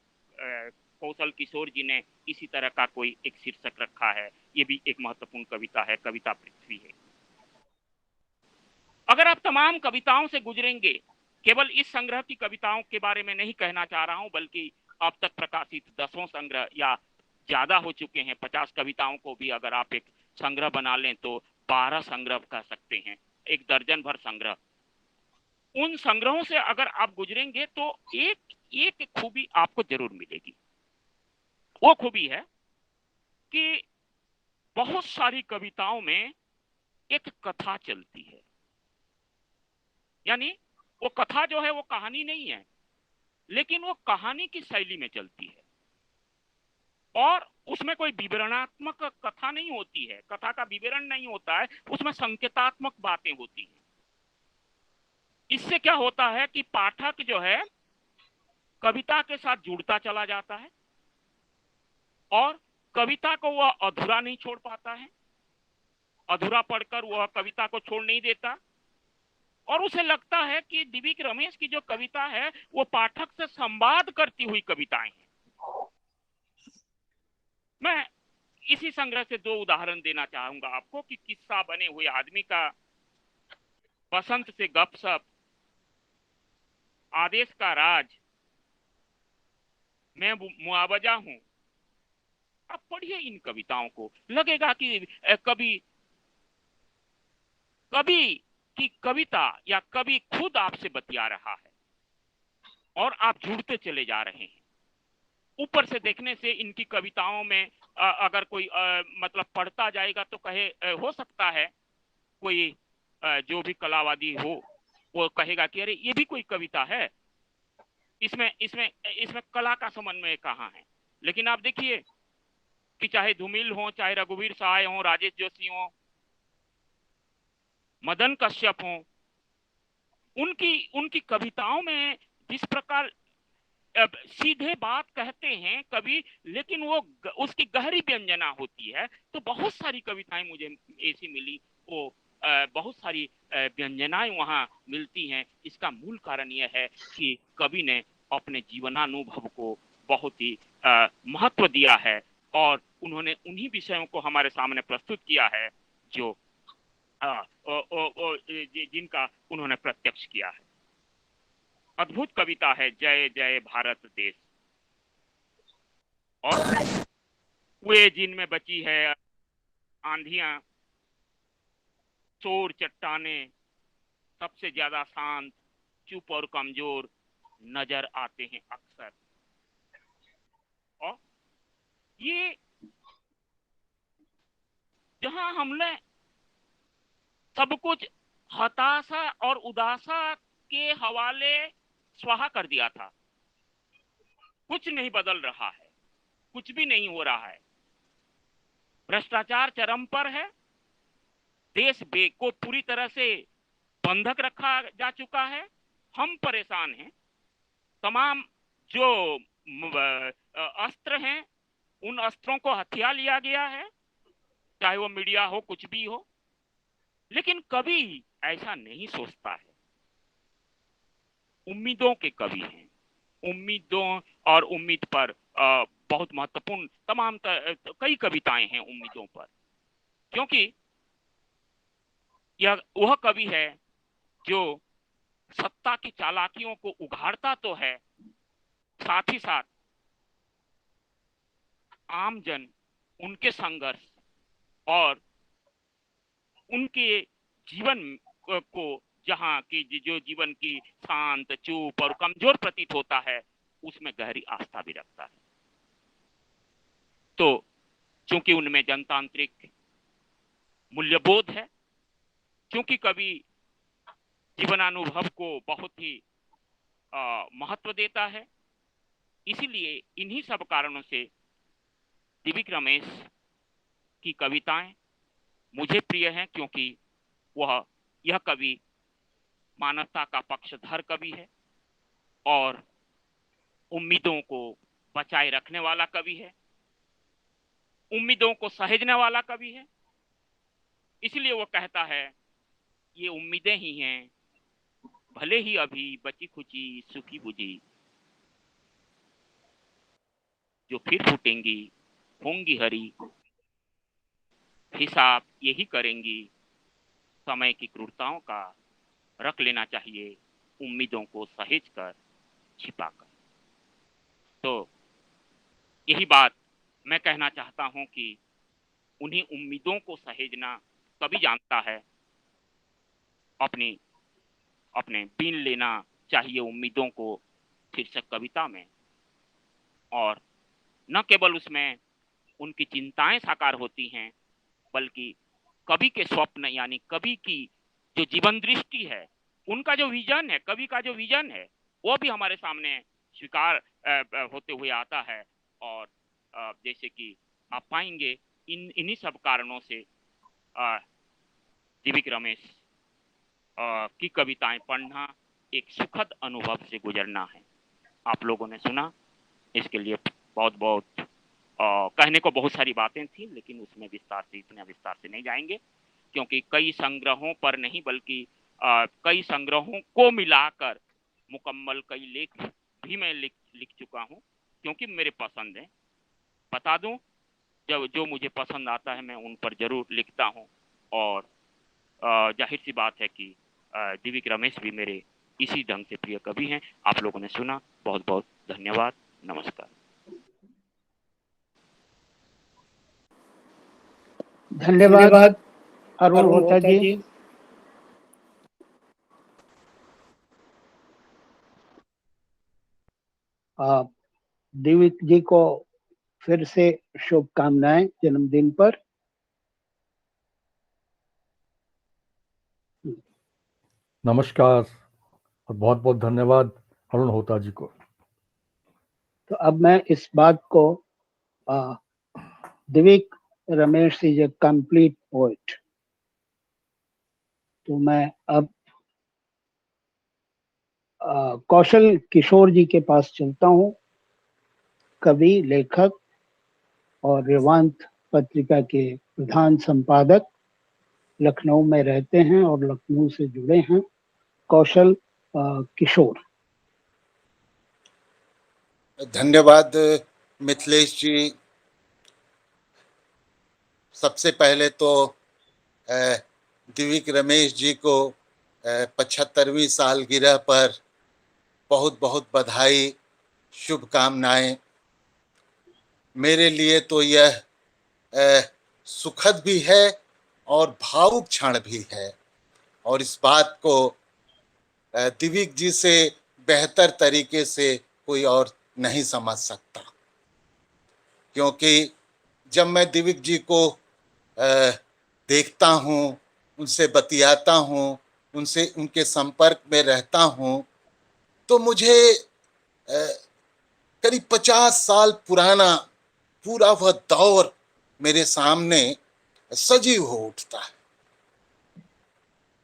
कौशल किशोर जी ने इसी तरह का कोई एक शीर्षक रखा है। ये भी एक महत्वपूर्ण कविता है, कविता पृथ्वी है। अगर आप तमाम कविताओं से गुजरेंगे, केवल इस संग्रह की कविताओं के बारे में नहीं कहना चाह रहा हूं, बल्कि अब तक प्रकाशित 10 संग्रह या ज्यादा हो चुके हैं। 50 कविताओं को भी अगर आप एक संग्रह बना लें तो 12 संग्रह कह सकते हैं, 1 दर्जन भर संग्रह। उन संग्रहों से अगर आप गुजरेंगे तो एक एक खूबी आपको जरूर मिलेगी। वो खूबी है कि बहुत सारी कविताओं में एक कथा चलती है, यानी वो कथा जो है वो कहानी नहीं है, लेकिन वो कहानी की शैली में चलती है और उसमें कोई विवरणात्मक कथा नहीं होती है, कथा का विवरण नहीं होता है, उसमें संकेतात्मक बातें होती हैं। इससे क्या होता है कि पाठक जो है कविता के साथ जुड़ता चला जाता है और कविता को वह अधूरा नहीं छोड़ पाता है, अधूरा पढ़कर वह कविता को छोड़ नहीं देता और उसे लगता है कि दिव्य रमेश की जो कविता है वो पाठक से संवाद करती हुई कविताएं हैं। मैं इसी संग्रह से 2 उदाहरण देना चाहूंगा आपको कि किस्सा बने हुए आदमी का, बसंत से गपशप, आदेश का राज, मैं मुआवजा हूं। आप पढ़िए इन कविताओं को, लगेगा कि कभी कवि की कविता या कवि खुद आपसे बतिया रहा है और आप जुड़ते चले जा रहे हैं। ऊपर से देखने से इनकी कविताओं में अगर कोई मतलब पढ़ता जाएगा तो कहे हो सकता है कोई जो भी कलावादी हो वो कहेगा कि अरे ये भी कोई कविता है, इसमें इसमें इसमें कला का समन्वय कहाँ है। लेकिन आप देखिए कि चाहे धूमिल हो, चाहे रघुवीर सहाय हो, राजेश जोशी हो, मदन कश्यप हो, उनकी उनकी कविताओं में जिस प्रकार सीधे बात कहते हैं कवि, लेकिन वो उसकी गहरी व्यंजना होती है। तो बहुत सारी कविताएं मुझे ऐसी मिली, वो बहुत सारी व्यंजनाएं वहां मिलती हैं। इसका मूल कारण यह है कि कवि ने अपने जीवनानुभव को बहुत ही महत्व दिया है और उन्होंने उन्हीं विषयों को हमारे सामने प्रस्तुत किया है जो जिनका उन्होंने प्रत्यक्ष किया है। अद्भुत कविता है जय जय भारत देश, और कुएं जिनमें बची है आंधियां, चोर चट्टाने, सबसे ज्यादा शांत, चुप और कमजोर नजर आते हैं अक्सर। और ये जहां हमने सब कुछ हताशा और उदासा के हवाले स्वाहा कर दिया था, कुछ नहीं बदल रहा है, कुछ भी नहीं हो रहा है, भ्रष्टाचार चरम पर है, देश को पूरी तरह से बंधक रखा जा चुका है, हम परेशान हैं, तमाम जो अस्त्र हैं उन अस्त्रों को हथिया लिया गया है, चाहे वो मीडिया हो, कुछ भी हो। लेकिन कभी ऐसा नहीं सोचता है। उम्मीदों के कवि हैं, उम्मीदों और उम्मीद पर बहुत महत्वपूर्ण तमाम कई कविताएं हैं उम्मीदों पर, क्योंकि यह वह कवि है जो सत्ता की चालाकियों को उघाड़ता तो है, साथ ही साथ आमजन, उनके संघर्ष और उनके जीवन को, जहाँ की जो जीवन की शांत, चुप और कमजोर प्रतीत होता है, उसमें गहरी आस्था भी रखता है। तो चूंकि उनमें जनतांत्रिक मूल्यबोध है, क्योंकि कवि जीवनानुभव को बहुत ही महत्व देता है, इसीलिए इन्हीं सब कारणों से दिव्य रमेश की कविताएं मुझे प्रिय हैं, क्योंकि यह कवि मानवता का पक्षधर कवि है और उम्मीदों को बचाए रखने वाला कवि है, उम्मीदों को सहेजने वाला कवि है। इसलिए वो कहता है ये उम्मीदें ही हैं, भले ही अभी बची खुची सुखी बुझी, जो फिर फूटेंगी होंगी हरी, हिसाब यही करेंगी, समय की क्रूरताओं का रख लेना चाहिए उम्मीदों को सहेज कर छिपा कर। तो यही बात मैं कहना चाहता हूं कि उन्हीं उम्मीदों को सहेजना कभी जानता है, अपनी अपने बीन लेना चाहिए उम्मीदों को शीर्षक कविता में, और न केवल उसमें उनकी चिंताएं साकार होती हैं, बल्कि कवि के स्वप्न यानी कवि की जो जीवन दृष्टि है, उनका जो विजन है, कवि का जो विजन है, वो भी हमारे सामने स्वीकार होते हुए आता है। और जैसे कि आप पाएंगे इन्हीं सब कारणों से दिव्य रमेश की कविताएं पढ़ना एक सुखद अनुभव से गुजरना है। आप लोगों ने सुना, इसके लिए बहुत बहुत कहने को बहुत सारी बातें थी, लेकिन उसमें इतने विस्तार से नहीं जाएंगे, क्योंकि कई संग्रहों पर नहीं बल्कि कई संग्रहों को मिलाकर मुकम्मल कई लेख भी मैं लिख चुका हूं, क्योंकि मेरे पसंद है। बता दूं, जब जो मुझे पसंद आता है मैं उन पर जरूर लिखता हूं, और जाहिर सी बात है कि दिव्य रमेश भी मेरे इसी ढंग से प्रिय कवि हैं। आप लोगों ने सुना, बहुत बहुत धन्यवाद, नमस्कार। धन्यवाद अरुण होता जी। दिव्य जी को फिर से शुभकामनाएं जन्मदिन पर। नमस्कार और बहुत बहुत धन्यवाद अरुण होता जी को। तो अब मैं इस बात को Divya Ramesh is a complete poet, तो मैं अब कौशल किशोर जी के पास चलता हूँ। कवि, लेखक और रेवांत पत्रिका के प्रधान संपादक, लखनऊ में रहते हैं और लखनऊ से जुड़े हैं। कौशल किशोर। धन्यवाद मिथिलेश जी। सबसे पहले तो दिव्य रमेश जी को 75वीं सालगिरह पर बहुत बहुत बधाई, शुभकामनाएं। मेरे लिए तो यह सुखद भी है और भावुक क्षण भी है, और इस बात को दिव्य जी से बेहतर तरीके से कोई और नहीं समझ सकता, क्योंकि जब मैं दिव्य जी को देखता हूँ, उनसे बतियाता हूँ, उनसे उनके संपर्क में रहता हूँ, तो मुझे करीब 50 साल पुराना पूरा वह दौर मेरे सामने सजीव हो उठता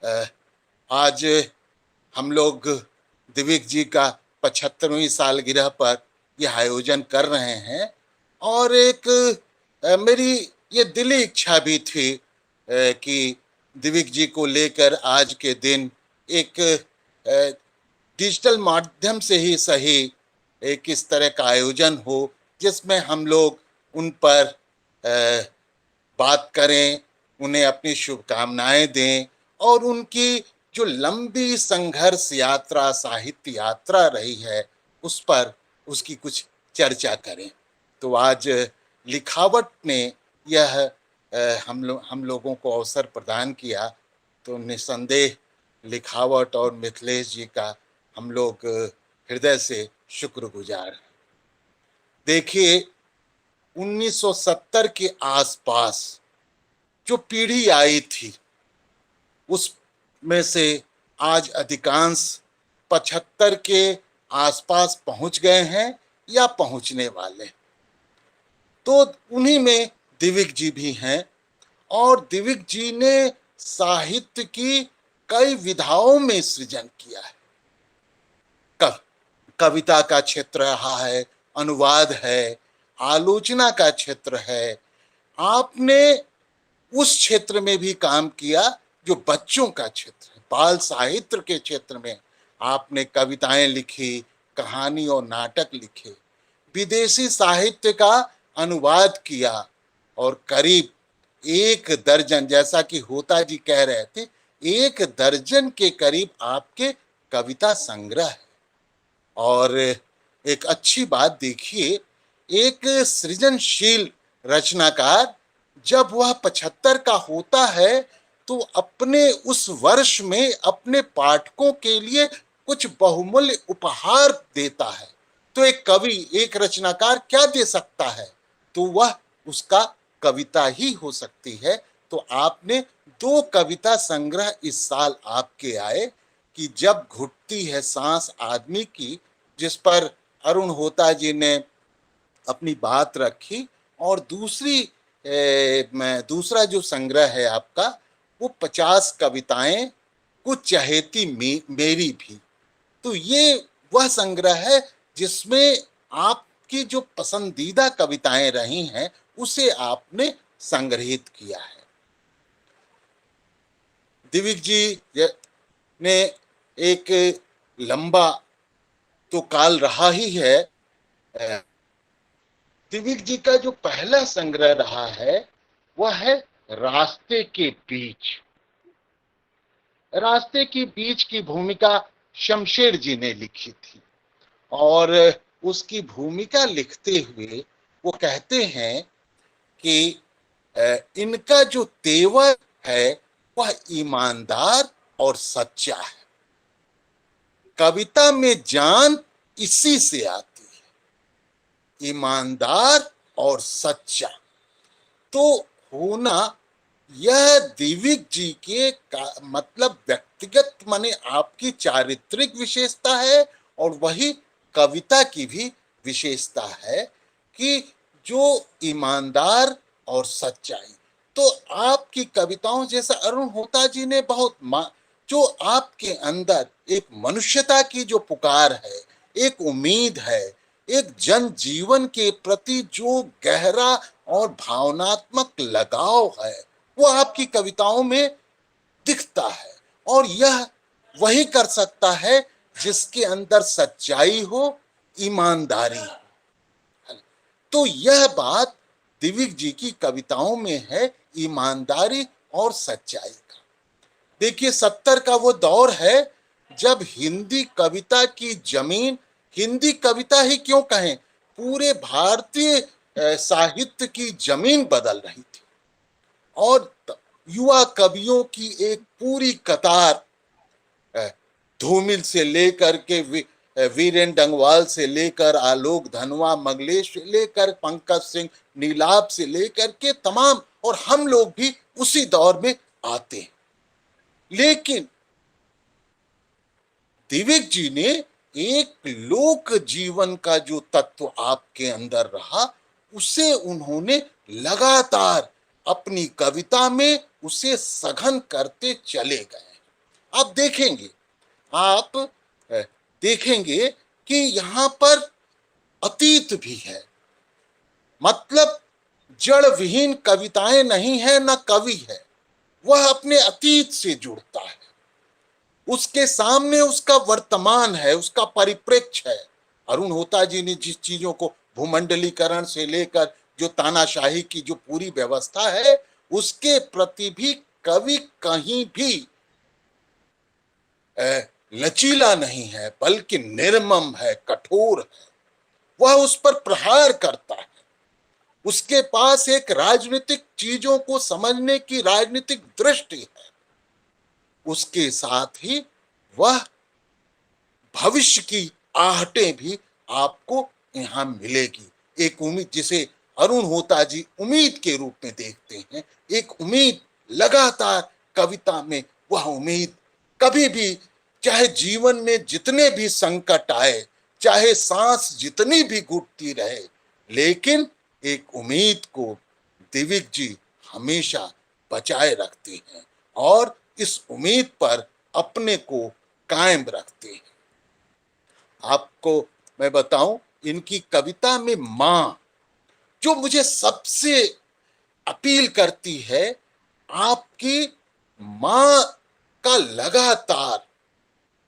है। आज हम लोग दिव्य जी का 75वीं सालगिरह पर यह आयोजन कर रहे हैं, और एक मेरी ये दिली इच्छा भी थी कि दिव्य जी को लेकर आज के दिन एक डिजिटल माध्यम से ही सही एक इस तरह का आयोजन हो, जिसमें हम लोग उन पर बात करें, उन्हें अपनी शुभकामनाएं दें, और उनकी जो लंबी संघर्ष यात्रा, साहित्य यात्रा रही है, उस पर उसकी कुछ चर्चा करें। तो आज लिखावट ने यह हम लोगों को अवसर प्रदान किया, तो निसंदेह लिखावट और मिथिलेश जी का हम लोग हृदय से शुक्रगुजार हैं। देखिए, 1970 के आसपास जो पीढ़ी आई थी, उसमें से आज अधिकांश 75 के आसपास पहुंच गए हैं या पहुंचने वाले, तो उन्हीं में दिव्य जी भी हैं। और दिव्य जी ने साहित्य की कई विधाओं में सृजन किया है। कविता का क्षेत्र रहा है, अनुवाद है, आलोचना का क्षेत्र है। आपने उस क्षेत्र में भी काम किया जो बच्चों का क्षेत्र है, बाल साहित्य के क्षेत्र में आपने कविताएं लिखी, कहानी और नाटक लिखे, विदेशी साहित्य का अनुवाद किया, और करीब 1 दर्जन, जैसा कि होता जी कह रहे थे, 1 दर्जन के करीब आपके कविता संग्रह है। और एक अच्छी बात देखिए, एक सृजनशील रचनाकार जब वह 75 का होता है तो अपने उस वर्ष में अपने पाठकों के लिए कुछ बहुमूल्य उपहार देता है। तो एक कवि, एक रचनाकार क्या दे सकता है? तो वह उसका कविता ही हो सकती है। तो आपने 2 कविता संग्रह इस साल आपके आए कि जब घुटती है सांस आदमी की, जिस पर अरुण होता जी ने अपनी बात रखी, और दूसरा जो संग्रह है आपका वो 50 कविताएं, कुछ चहेती मेरी भी। तो ये वह संग्रह है जिसमें आपकी जो पसंदीदा कविताएं रही हैं उसे आपने संग्रहित किया है। दिव्य जी ने एक लंबा तो काल रहा ही है, दिव्य जी का जो पहला संग्रह रहा है वह है रास्ते के बीच। रास्ते के बीच की भूमिका शमशेर जी ने लिखी थी, और उसकी भूमिका लिखते हुए वो कहते हैं कि इनका जो तेवर है वह ईमानदार और सच्चा है। कविता में जान इसी से आती है, ईमानदार और सच्चा। तो होना यह दिव्य जी के मतलब व्यक्तिगत माने आपकी चारित्रिक विशेषता है, और वही कविता की भी विशेषता है कि जो ईमानदार और सच्चाई। तो आपकी कविताओं, जैसा अरुण होता जी ने बहुत जो आपके अंदर एक मनुष्यता की जो पुकार है, एक उम्मीद है, एक जन जीवन के प्रति जो गहरा और भावनात्मक लगाव है, वो आपकी कविताओं में दिखता है। और यह वही कर सकता है जिसके अंदर सच्चाई हो, ईमानदारी हो। तो यह बात दिव्य जी की कविताओं में है, ईमानदारी और सच्चाई का। देखिए 70 का वो दौर है जब हिंदी कविता की जमीन, हिंदी कविता ही क्यों कहें, पूरे भारतीय साहित्य की जमीन बदल रही थी, और युवा कवियों की एक पूरी कतार, धूमिल से लेकर के वीरेन डंगवाल से लेकर आलोक धनवा, मंगलेश से लेकर पंकज सिंह, नीलाभ से लेकर के तमाम, और हम लोग भी उसी दौर में आते हैं। लेकिन दिव्य जी ने एक लोक जीवन का जो तत्व आपके अंदर रहा, उसे उन्होंने लगातार अपनी कविता में उसे सघन करते चले गए। आप देखेंगे कि यहां पर अतीत भी है, मतलब जड़ विहीन कविताएं नहीं है, न कवि है, वह अपने अतीत से जुड़ता है, उसके सामने उसका वर्तमान है, उसका परिप्रेक्ष्य है। अरुण होता जी ने जिस चीजों को भूमंडलीकरण से लेकर जो तानाशाही की जो पूरी व्यवस्था है, उसके प्रति भी कवि कहीं भी लचीला नहीं है, बल्कि निर्मम है, कठोर है। वह उस पर प्रहार करता है। उसके पास एक राजनीतिक चीजों को समझने की राजनीतिक दृष्टि है। उसके साथ ही वह भविष्य की आहटें भी आपको यहां मिलेगी। एक उम्मीद, जिसे अरुण होता जी उम्मीद के रूप में देखते हैं, एक उम्मीद लगातार कविता में, वह उम्मीद कभी भी, चाहे जीवन में जितने भी संकट आए, चाहे सांस जितनी भी घुटती रहे, लेकिन एक उम्मीद को दिव्य जी हमेशा बचाए रखते हैं और इस उम्मीद पर अपने को कायम रखते हैं। आपको मैं बताऊं, इनकी कविता में मां जो मुझे सबसे अपील करती है, आपकी मां का लगातार,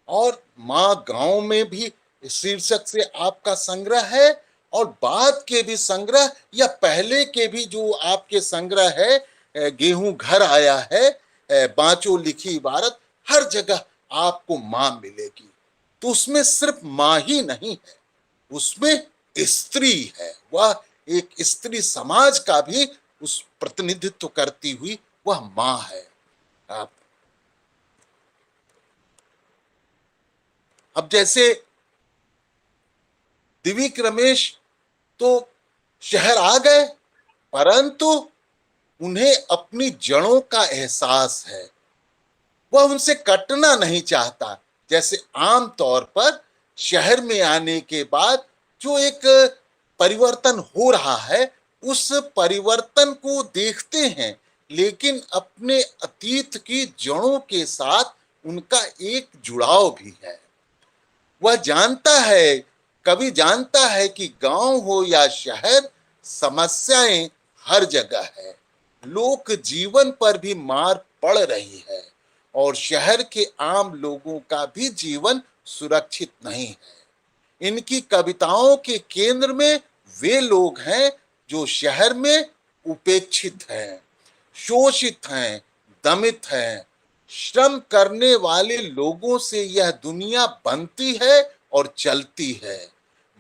और मां गांव में भी शीर्षक से आपका संग्रह है, और बाद के भी संग्रह या पहले के भी जो आपके संग्रह है, गेहूं घर आया है, बांचो लिखी इबारत, हर जगह आपको मां मिलेगी। तो उसमें सिर्फ मां ही नहीं है, उसमें स्त्री है, वह एक स्त्री समाज का भी उस प्रतिनिधित्व करती हुई वह मां है। आप अब जैसे दिव्यक रमेश तो शहर आ गए, परंतु उन्हें अपनी जड़ों का एहसास है, वह उनसे कटना नहीं चाहता। जैसे आम तौर पर शहर में आने के बाद जो एक परिवर्तन हो रहा है, उस परिवर्तन को देखते हैं, लेकिन अपने अतीत की जड़ों के साथ उनका एक जुड़ाव भी है। वह जानता है, कभी जानता है कि गांव हो या शहर, समस्याएं हर जगह है, लोक जीवन पर भी मार पड़ रही है और शहर के आम लोगों का भी जीवन सुरक्षित नहीं है। इनकी कविताओं के केंद्र में वे लोग हैं जो शहर में उपेक्षित हैं, शोषित हैं, दमित हैं। श्रम करने वाले लोगों से यह दुनिया बनती है और चलती है।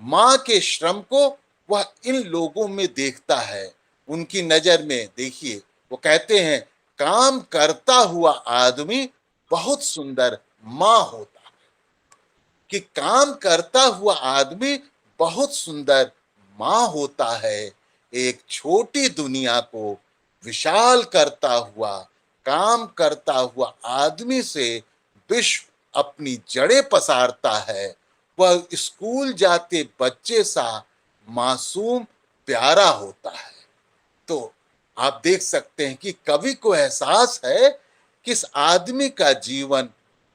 मां के श्रम को वह इन लोगों में देखता है। उनकी नजर में देखिए, वो कहते हैं, काम करता हुआ आदमी बहुत सुंदर मां होता है, कि काम करता हुआ आदमी बहुत सुंदर मां होता है। एक छोटी दुनिया को विशाल करता हुआ, काम करता हुआ आदमी से विश्व अपनी जड़ें पसारता है। वह स्कूल जाते बच्चे सा मासूम प्यारा होता है। तो आप देख सकते हैं कि कवि को एहसास है कि इस आदमी का जीवन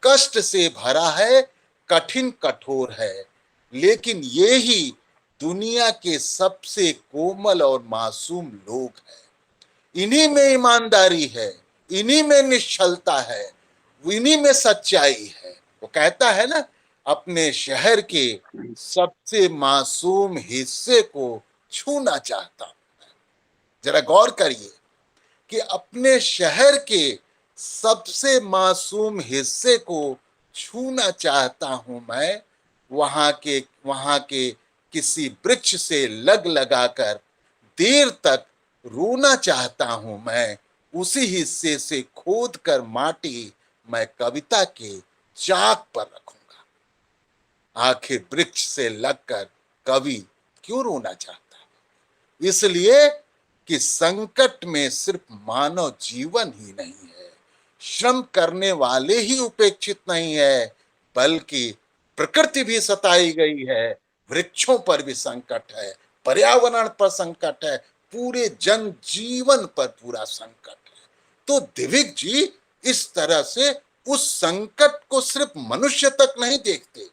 कष्ट से भरा है, कठिन कठोर है, लेकिन ये ही दुनिया के सबसे कोमल और मासूम लोग हैं। इन्हीं में ईमानदारी है, इन्हीं में निश्चलता है, इन्हीं में सच्चाई है। वो कहता है ना, अपने शहर के सबसे मासूम हिस्से को छूना चाहता हूं। जरा गौर करिए कि अपने शहर के सबसे मासूम हिस्से को छूना चाहता हूं मैं। वहां के किसी वृक्ष से लग लगाकर देर तक रोना चाहता हूं मैं। उसी हिस्से से खोद कर माटी मैं कविता के चाक पर रखूंगा। आखिर वृक्ष से लगकर कवि क्यों रोना चाहता है? इसलिए कि संकट में सिर्फ मानव जीवन ही नहीं है, श्रम करने वाले ही उपेक्षित नहीं है, बल्कि प्रकृति भी सताई गई है। वृक्षों पर भी संकट है, पर्यावरण पर संकट है, पूरे जन जीवन पर पूरा संकट है। तो दिव्यक जी इस तरह से उस संकट को सिर्फ मनुष्य तक नहीं देखते,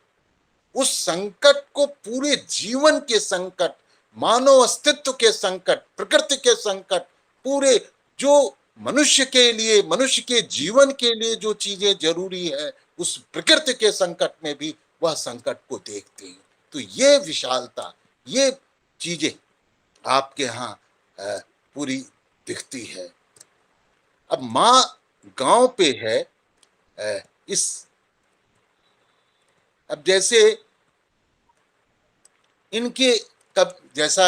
उस संकट को पूरे जीवन के संकट, मानव अस्तित्व के संकट, प्रकृति के संकट, पूरे जो मनुष्य के लिए, मनुष्य के जीवन के लिए जो चीजें जरूरी है, उस प्रकृति के संकट में भी वह संकट को देखते हैं। तो ये विशालता, ये चीजें आपके यहाँ पूरी दिखती है। अब माँ गांव पे है, अब जैसे इनके कब, जैसा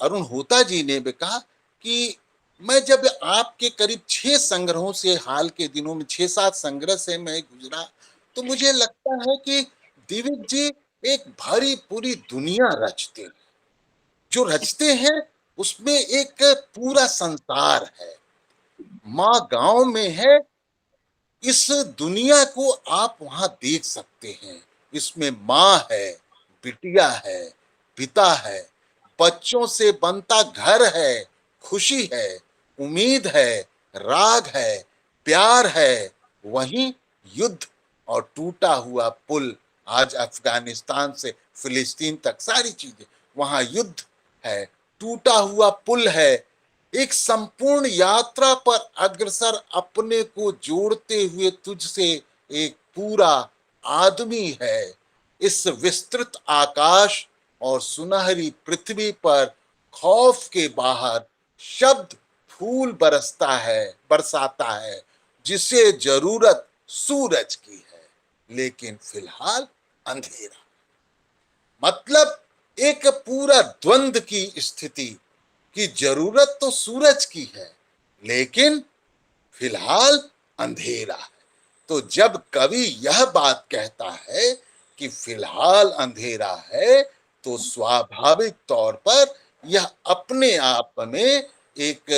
अरुण होता जी ने भी कहा कि मैं जब आपके करीब 6 संग्रहों से, हाल के दिनों में 6-7 संग्रह से मैं गुजरा, तो मुझे लगता है कि दिव्यक जी एक भारी पूरी दुनिया रचते हैं। जो रचते हैं उसमें एक पूरा संसार है। माँ गांव में है, इस दुनिया को आप वहां देख सकते हैं। इसमें माँ है, बिटिया है, पिता है, बच्चों से बनता घर है, खुशी है, उम्मीद है, राग है, प्यार है, वहीं युद्ध और टूटा हुआ पुल। आज अफगानिस्तान से फिलिस्तीन तक सारी चीजें, वहां युद्ध है, टूटा हुआ पुल है, एक संपूर्ण यात्रा पर अग्रसर अपने को जोड़ते हुए तुझसे एक पूरा आदमी है। इस विस्तृत आकाश और सुनहरी पृथ्वी पर खौफ के बाहर शब्द फूल बरसाता है, जिसे जरूरत सूरज की है, लेकिन फिलहाल अंधेरा। मतलब एक पूरा द्वंद की स्थिति की जरूरत तो सूरज की है, लेकिन फिलहाल अंधेरा है। तो जब कवि यह बात कहता है कि फिलहाल अंधेरा है, तो स्वाभाविक तौर पर यह अपने आप में एक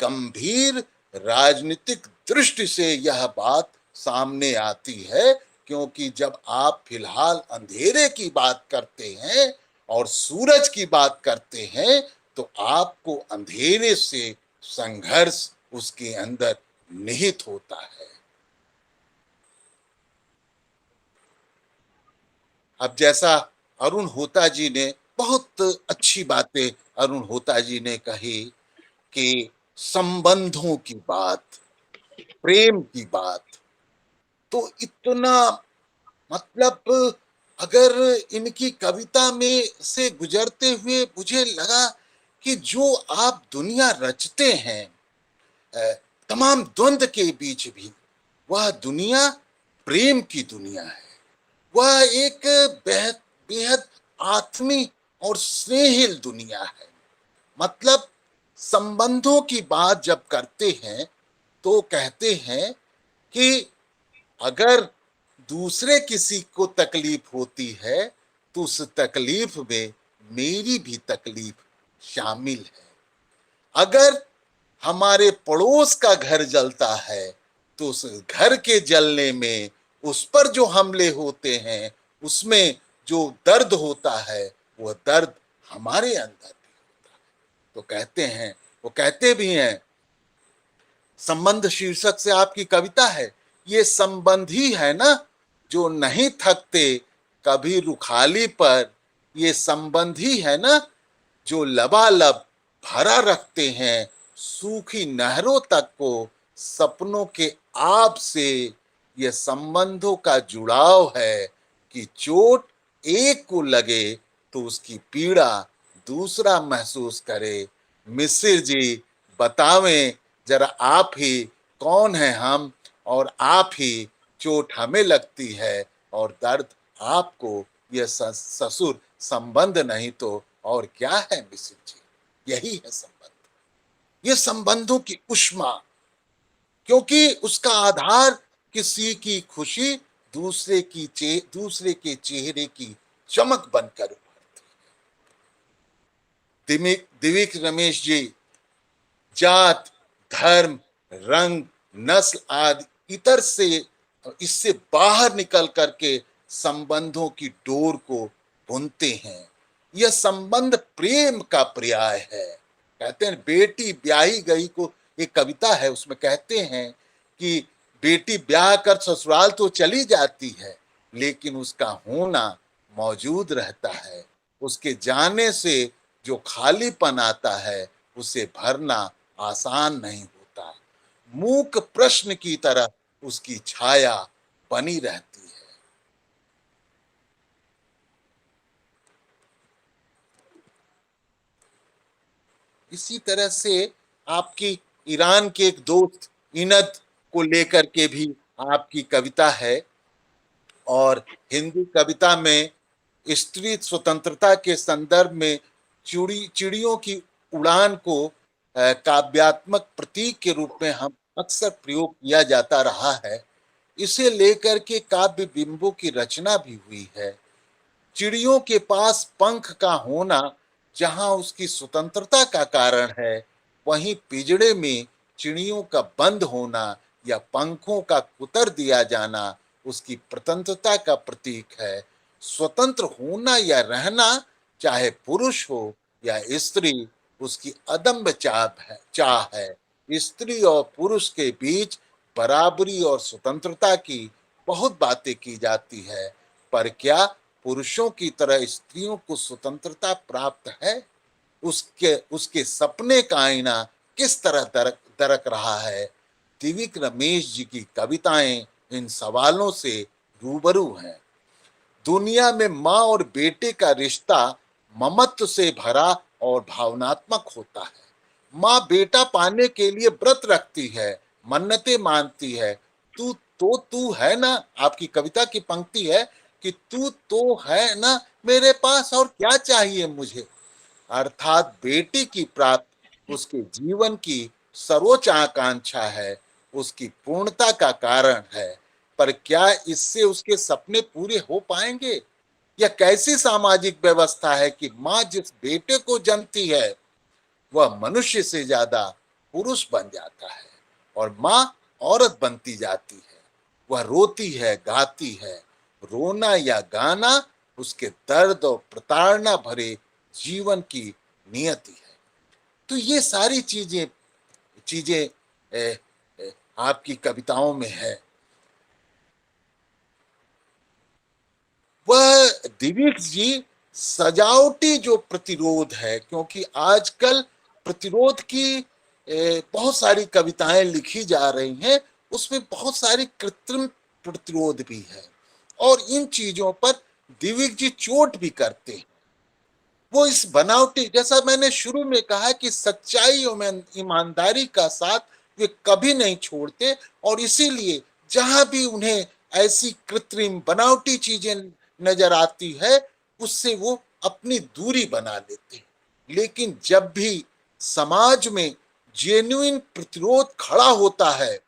गंभीर राजनीतिक दृष्टि से यह बात सामने आती है, क्योंकि जब आप फिलहाल अंधेरे की बात करते हैं और सूरज की बात करते हैं, तो आपको अंधेरे से संघर्ष उसके अंदर निहित होता है। अब जैसा अरुण होता जी ने बहुत अच्छी बातें अरुण होता जी ने कही कि संबंधों की बात, प्रेम की बात, तो इतना मतलब अगर इनकी कविता में से गुजरते हुए मुझे लगा कि जो आप दुनिया रचते हैं तमाम द्वंद के बीच भी, वह दुनिया प्रेम की दुनिया है। वह एक बेहद बेहद आत्मी और स्नेहिल दुनिया है। मतलब संबंधों की बात जब करते हैं तो कहते हैं कि अगर दूसरे किसी को तकलीफ होती है तो उस तकलीफ में मेरी भी तकलीफ शामिल है। अगर हमारे पड़ोस का घर जलता है तो उस घर के जलने में, उस पर जो हमले होते हैं, उसमें जो दर्द होता है, वह दर्द हमारे अंदर भी होता है। तो कहते हैं, वो कहते भी हैं, संबंध शीर्षक से आपकी कविता है, ये संबंध ही है ना जो नहीं थकते कभी रुखाली पर, ये संबंध ही है ना जो लबालब भरा रखते हैं सूखी नहरों तक को सपनों के आप से। ये संबंधों का जुड़ाव है कि चोट एक को लगे तो उसकी पीड़ा दूसरा महसूस करे। मिस्र जी बतावें जरा आप ही कौन है हम, और आप ही चोट हमें लगती है और दर्द आपको। यह ससुर संबंध नहीं तो और क्या है मिस्र जी, यही है संबंध। ये संबंधों की उष्मा, क्योंकि उसका आधार किसी की खुशी दूसरे के चेहरे की चमक बनकर उभरती है। दिव्य रमेश जी जात, धर्म, रंग, नस्ल आदि इतर से इससे बाहर निकल करके संबंधों की डोर को बुनते हैं। यह संबंध प्रेम का पर्याय है। कहते हैं बेटी ब्याही गई को, एक कविता है उसमें कहते हैं कि बेटी ब्याह कर ससुराल तो चली जाती है, लेकिन उसका होना मौजूद रहता है। उसके जाने से जो खालीपन आता है उसे भरना आसान नहीं होता। मूक प्रश्न की तरह उसकी छाया बनी रहती है। इसी तरह से आपकी ईरान के एक दोस्त इनद को लेकर के भी आपकी कविता है, और हिंदी कविता में स्त्री स्वतंत्रता के संदर्भ में चिड़ियों की उड़ान को काव्यात्मक प्रतीक के रूप में हम अक्सर प्रयोग किया जाता रहा है। इसे लेकर के काव्य बिंबों की रचना भी हुई है। चिड़ियों के पास पंख का होना जहां उसकी स्वतंत्रता का कारण है, वहीं पिंजड़े में चिड़ियों का बंद होना या पंखों का कुतर दिया जाना उसकी प्रतंत्रता का प्रतीक है। स्वतंत्र होना या रहना, चाहे पुरुष हो या स्त्री, उसकी अदम्य चाह है। स्त्री और पुरुष के बीच बराबरी और स्वतंत्रता की बहुत बातें की जाती है, पर क्या पुरुषों की तरह स्त्रियों को स्वतंत्रता प्राप्त है? उसके सपने का आईना किस तरह दरक रहा है? दिव्य रमेश जी की कविताएं इन सवालों से रूबरू हैं। दुनिया में माँ और बेटे का रिश्ता ममत्व से भरा और भावनात्मक होता है। माँ बेटा पाने के लिए व्रत रखती है, मन्नतें मानती है। तू है ना, आपकी कविता की पंक्ति है, कि तू तो है ना मेरे पास, और क्या चाहिए मुझे। अर्थात बेटी की प्राप्ति उसके जीवन की सर्वोच्च आकांक्षा है, उसकी पूर्णता का कारण है। पर क्या इससे उसके सपने पूरे हो पाएंगे? यह कैसी सामाजिक व्यवस्था है कि माँ जिस बेटे को जन्मती है वह मनुष्य से ज्यादा पुरुष बन जाता है और माँ औरत बनती जाती है। वह रोती है, गाती है। रोना या गाना उसके दर्द और प्रताड़ना भरे जीवन की नियति है। तो ये सारी चीजें चीजें ए, आपकी कविताओं में है। वह दिव्य जी सजावटी जो प्रतिरोध है, क्योंकि आजकल प्रतिरोध की बहुत सारी कविताएं लिखी जा रही हैं, उसमें बहुत सारी कृत्रिम प्रतिरोध भी है और इन चीजों पर दिव्य जी चोट भी करते हैं। वो इस बनावटी, जैसा मैंने शुरू में कहा कि सच्चाई और ईमानदारी का साथ वे कभी नहीं छोड़ते, और इसीलिए जहां भी उन्हें ऐसी कृत्रिम बनावटी चीजें नजर आती है उससे वो अपनी दूरी बना लेते हैं। लेकिन जब भी समाज में जेन्युइन प्रतिरोध खड़ा होता है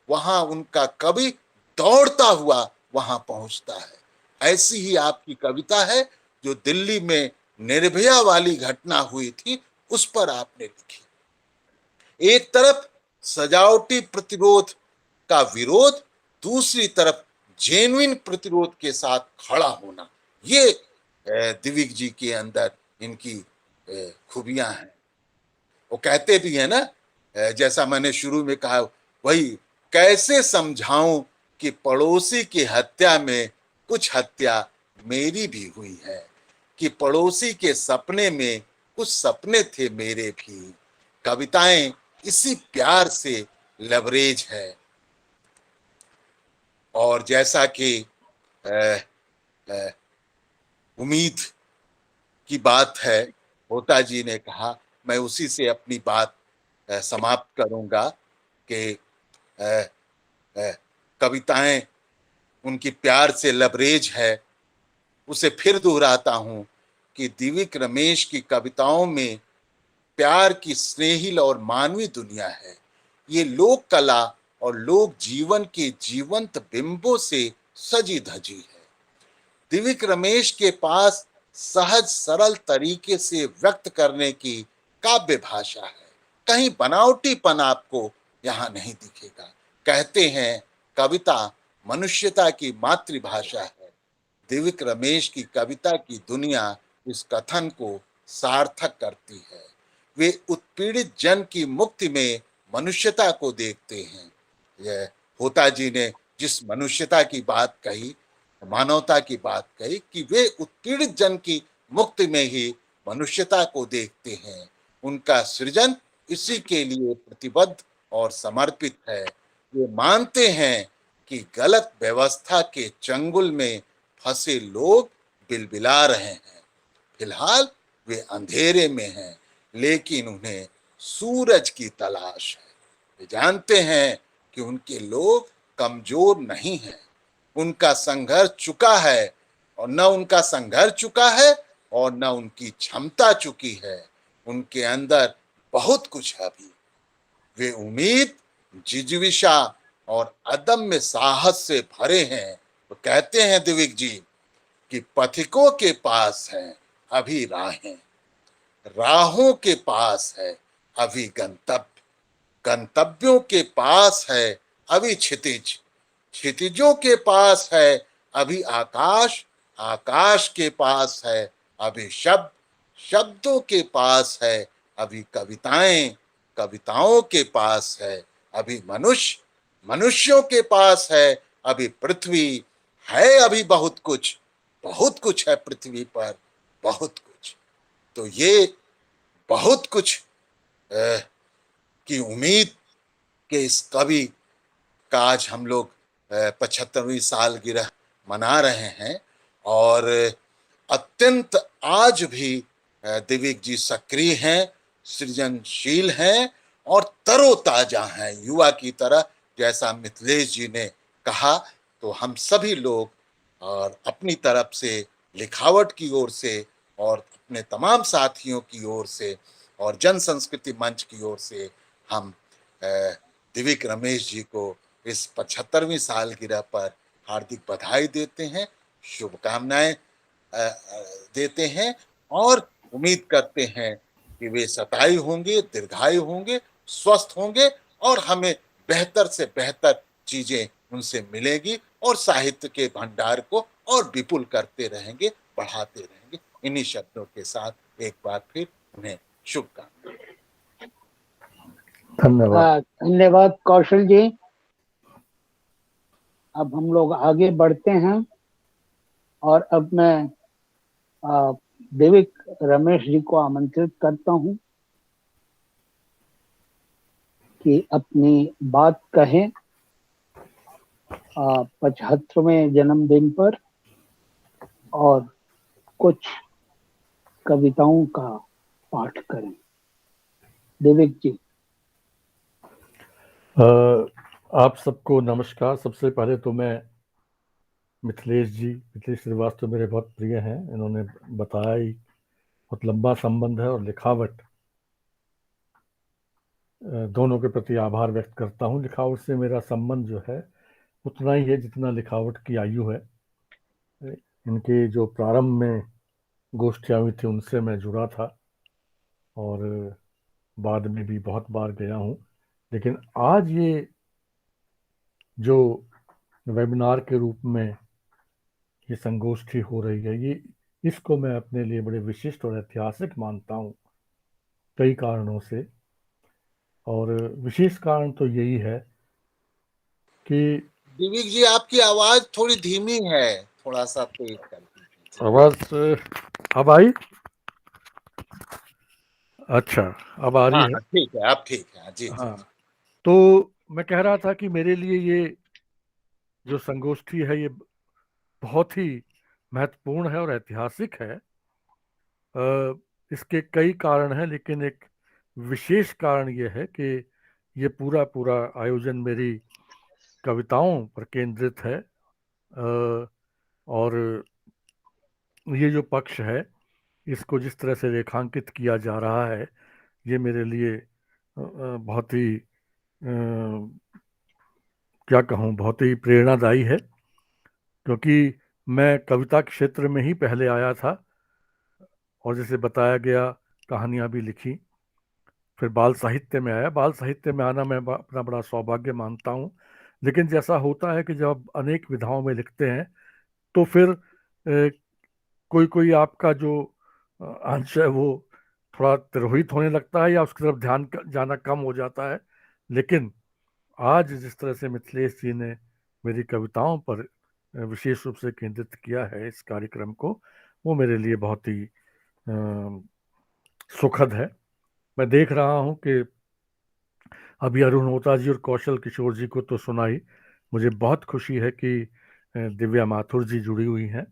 वहां उनका कवि दौड़ता हुआ वहां पहुंचता है। ऐसी ही आपकी कविता है जो दिल्ली में निर्भया वाली घटना हुई थी, उस पर आपने लिखी। एक तरफ सजावटी प्रतिरोध का विरोध, दूसरी तरफ जेन्युइन प्रतिरोध के साथ खड़ा होना, ये दिव्य जी के अंदर इनकी खूबियां हैं। वो कहते भी है ना, जैसा मैंने शुरू में कहा, वही कैसे समझाऊं कि पड़ोसी की हत्या में कुछ हत्या मेरी भी हुई है, कि पड़ोसी के सपने में कुछ सपने थे मेरे भी। कविताएं इसी प्यार से लवरेज है। और जैसा कि उम्मीद की बात है, होता जी ने कहा, मैं उसी से अपनी बात समाप्त करूंगा कि कविताएं उनकी प्यार से लबरेज है। उसे फिर दोहराता हूं कि दिव्य रमेश की कविताओं में प्यार की स्नेहिल और मानवीय दुनिया है। ये लोक कला और लोक जीवन के जीवंत बिंबों से सजी धजी है। दिव्य रमेश के पास सहज सरल तरीके से व्यक्त करने की काव्य भाषा है। कहीं बनावटीपन आपको यहाँ नहीं दिखेगा। कहते हैं कविता मनुष्यता की मातृभाषा है। दिव्य रमेश की कविता की दुनिया इस कथन को सार्थक करती है। वे उत्पीड़ित जन की मुक्ति में मनुष्यता को देखते हैं। यह होता जी ने जिस मनुष्यता की बात कही, मानवता की बात कही, कि वे उत्पीड़ित जन की मुक्ति में ही मनुष्यता को देखते हैं। उनका सृजन इसी के लिए प्रतिबद्ध और समर्पित है। वे मानते हैं कि गलत व्यवस्था के चंगुल में फंसे लोग बिलबिला रहे हैं। फिलहाल वे अंधेरे में हैं, लेकिन उन्हें सूरज की तलाश है। वे जानते हैं कि उनके लोग कमजोर नहीं हैं। उनका संघर्ष चुका है, और न उनका संघर्ष चुका है और न उनकी क्षमता चुकी है। उनके अंदर बहुत कुछ है अभी। वे उम्मीद, जिज्विशा और अदम्य साहस से भरे हैं। तो कहते हैं दिव्य जी कि पथिकों के पास हैं अभी राहें, राहों के पास है अभी गंतव्य, गंतव्यों के पास है अभी क्षितिज, क्षितिजों के पास है अभी आकाश, आकाश के पास है अभी शब्द, शब्दों के पास है अभी कविताएं, कविताओं के पास है अभी मनुष्य, मनुष्यों के पास है अभी पृथ्वी। है अभी बहुत कुछ, बहुत कुछ है पृथ्वी पर, बहुत कुछ। तो ये बहुत कुछ की उम्मीद के इस कवि का आज हम लोग 75वीं सालगिरह मना रहे हैं। और अत्यंत आज भी दिव्य जी सक्रिय हैं, सृजनशील हैं और तरोताजा हैं, युवा की तरह। जैसा मिथिलेश जी ने कहा, तो हम सभी लोग और अपनी तरफ से लिखावट की ओर से और अपने तमाम साथियों की ओर से और जन संस्कृति मंच की ओर से हम दिव्यक रमेश जी को इस 75वीं सालगिरह पर हार्दिक बधाई देते हैं, शुभकामनाएं देते हैं और उम्मीद करते हैं कि वे सतायु होंगे, दीर्घायु होंगे, स्वस्थ होंगे और हमें बेहतर से बेहतर चीजें उनसे मिलेगी और साहित्य के भंडार को और विपुल करते रहेंगे, बढ़ाते रहेंगे। इन्हीं शब्दों के साथ एक बार फिर उन्हें शुभकामनाएं। धन्यवाद। धन्यवाद कौशल जी। अब हम लोग आगे बढ़ते हैं और अब मैं दिव्यक रमेश जी को आमंत्रित करता हूं कि अपनी बात कहें 75वें जन्मदिन पर और कुछ कविताओं का पाठ करें। दिव्यक जी। आप सबको नमस्कार। सबसे पहले तो मैं मिथिलेश श्रीवास्तव मेरे बहुत प्रिय हैं। इन्होंने बताया ही बहुत लंबा संबंध है और लिखावट दोनों के प्रति आभार व्यक्त करता हूं। लिखावट से मेरा संबंध जो है उतना ही है जितना लिखावट की आयु है। इनके जो प्रारंभ में गोष्ठियाँ हुई थी उनसे मैं जुड़ा था और बाद में भी बहुत बार गया हूँ। लेकिन आज ये जो वेबिनार के रूप में ये संगोष्ठी हो रही है, ये इसको मैं अपने लिए बड़े विशिष्ट और ऐतिहासिक मानता हूँ कई कारणों से। और विशेष कारण तो यही है कि दिव्यक जी, आपकी आवाज थोड़ी धीमी है, थोड़ा सा तेज कर दीजिए। आवाज अब आई? अच्छा, अब आ रही है? ठीक है, अब ठीक है। जी हाँ, जी। तो मैं कह रहा था कि मेरे लिए ये जो संगोष्ठी है ये बहुत ही महत्वपूर्ण है और ऐतिहासिक है। इसके कई कारण हैं, लेकिन एक विशेष कारण ये है कि ये पूरा पूरा आयोजन मेरी कविताओं पर केंद्रित है। और ये जो पक्ष है इसको जिस तरह से रेखांकित किया जा रहा है ये मेरे लिए बहुत ही क्या कहूँ, बहुत ही प्रेरणादायी है। क्योंकि मैं कविता के क्षेत्र में ही पहले आया था और जैसे बताया गया कहानियाँ भी लिखी, फिर बाल साहित्य में आया। बाल साहित्य में आना मैं अपना बड़ा सौभाग्य मानता हूँ। लेकिन जैसा होता है कि जब आप अनेक विधाओं में लिखते हैं तो फिर कोई कोई आपका जो अंश है वो थोड़ा तिरोहित होने लगता है या उसकी तरफ ध्यान जाना कम हो जाता है। लेकिन आज जिस तरह से मिथिलेश जी ने मेरी कविताओं पर विशेष रूप से केंद्रित किया है इस कार्यक्रम को, वो मेरे लिए बहुत ही सुखद है। मैं देख रहा हूँ कि अभी अरुण होता जी और कौशल किशोर जी को तो सुना ही, मुझे बहुत खुशी है कि दिव्या माथुर जी जुड़ी हुई हैं।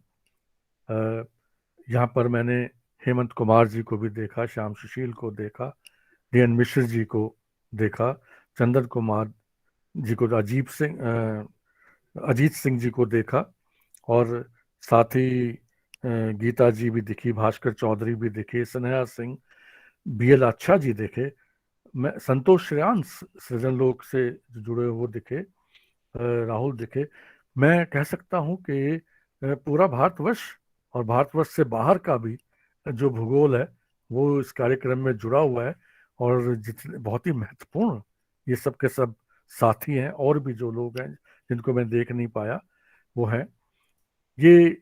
यहाँ पर मैंने हेमंत कुमार जी को भी देखा, श्याम सुशील को देखा, डीएन मिश्र जी को देखा, चंदन कुमार जी को, अजीत सिंह जी को देखा और साथ ही गीता जी भी दिखी, भास्कर चौधरी भी दिखे, स्नेहा सिंह, बीएल अच्छा जी देखे, मैं संतोष श्रेयांश सृजन लोक से जुड़े वो दिखे, राहुल दिखे। मैं कह सकता हूँ कि पूरा भारतवर्ष और भारतवर्ष से बाहर का भी जो भूगोल है वो इस कार्यक्रम में जुड़ा हुआ है। और जितने बहुत ही महत्वपूर्ण ये सब के सब साथी हैं और भी जो लोग हैं जिनको मैं देख नहीं पाया वो हैं। ये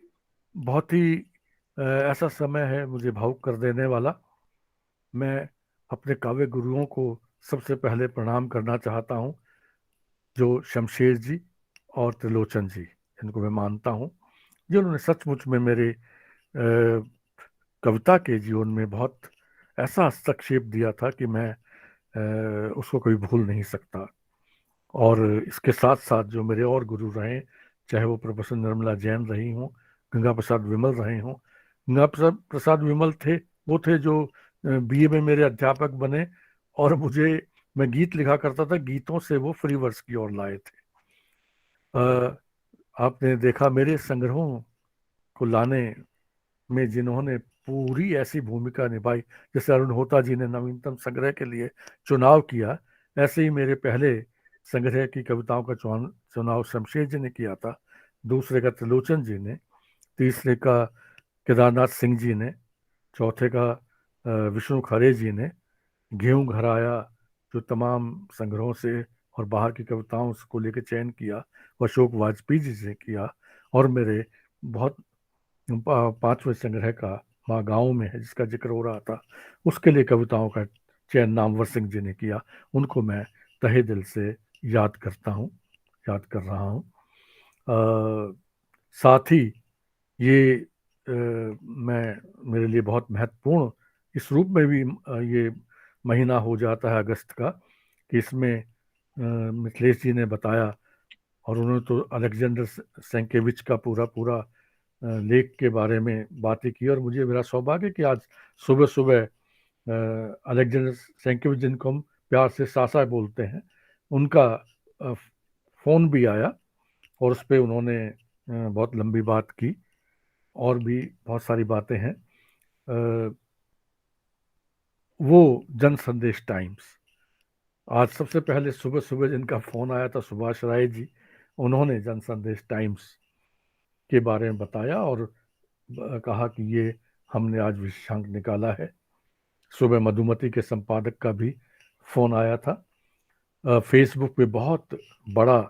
बहुत ही ऐसा समय है मुझे भावुक कर देने वाला। मैं अपने काव्य गुरुओं को सबसे पहले प्रणाम करना चाहता हूँ, जो शमशेर जी और त्रिलोचन जी, इनको मैं मानता हूँ, जिन्होंने सचमुच में मेरे कविता के जीवन में बहुत ऐसा हस्तक्षेप दिया था कि मैं उसको कभी भूल नहीं सकता। और इसके साथ साथ जो मेरे और गुरु रहे, चाहे वो प्रोफेसर निर्मला जैन रही हों, गंगा प्रसाद विमल रहे हों। गंगा प्रसाद विमल थे, वो थे जो बीए में मेरे अध्यापक बने और मैं गीत लिखा करता था, गीतों से वो फ्री वर्स की ओर लाए थे। आपने देखा मेरे संग्रहों को लाने में जिन्होंने पूरी ऐसी भूमिका निभाई, जैसे अरुण होता जी ने नवीनतम संग्रह के लिए चुनाव किया, ऐसे ही मेरे पहले संग्रह की कविताओं का चुनाव शमशेर जी ने किया था, दूसरे का त्रिलोचन जी ने, तीसरे का केदारनाथ सिंह जी ने, चौथे का विष्णु खरे जी ने, गेहूं घर आया जो तमाम संग्रहों से और बाहर की कविताओं को लेकर चयन किया, वो अशोक वाजपेयी जी से किया, और मेरे बहुत पांचवें संग्रह का माँ गाँव में है जिसका जिक्र हो रहा था, उसके लिए कविताओं का चयन नामवर सिंह जी ने किया। उनको मैं तहे दिल से याद करता हूँ, याद कर रहा हूँ। साथ ही ये मैं मेरे लिए बहुत महत्वपूर्ण इस रूप में भी ये महीना हो जाता है अगस्त का कि इसमें मिथिलेश जी ने बताया, और उन्होंने तो अलेक्जेंडर सेंकेविच का पूरा पूरा लेख के बारे में बातें की, और मुझे मेरा सौभाग्य कि आज सुबह सुबह अलेक्जेंडर सेंकेविच, जिनको हम प्यार से सासा बोलते हैं, उनका फ़ोन भी आया और उस पर उन्होंने बहुत लंबी बात की, और भी बहुत सारी बातें हैं। वो जन संदेश टाइम्स, आज सबसे पहले सुबह सुबह जिनका फ़ोन आया था सुभाष राय जी, उन्होंने जन संदेश टाइम्स के बारे में बताया और कहा कि ये हमने आज विशेषांक निकाला है। सुबह मधुमती के संपादक का भी फ़ोन आया था। फेसबुक पे बहुत बड़ा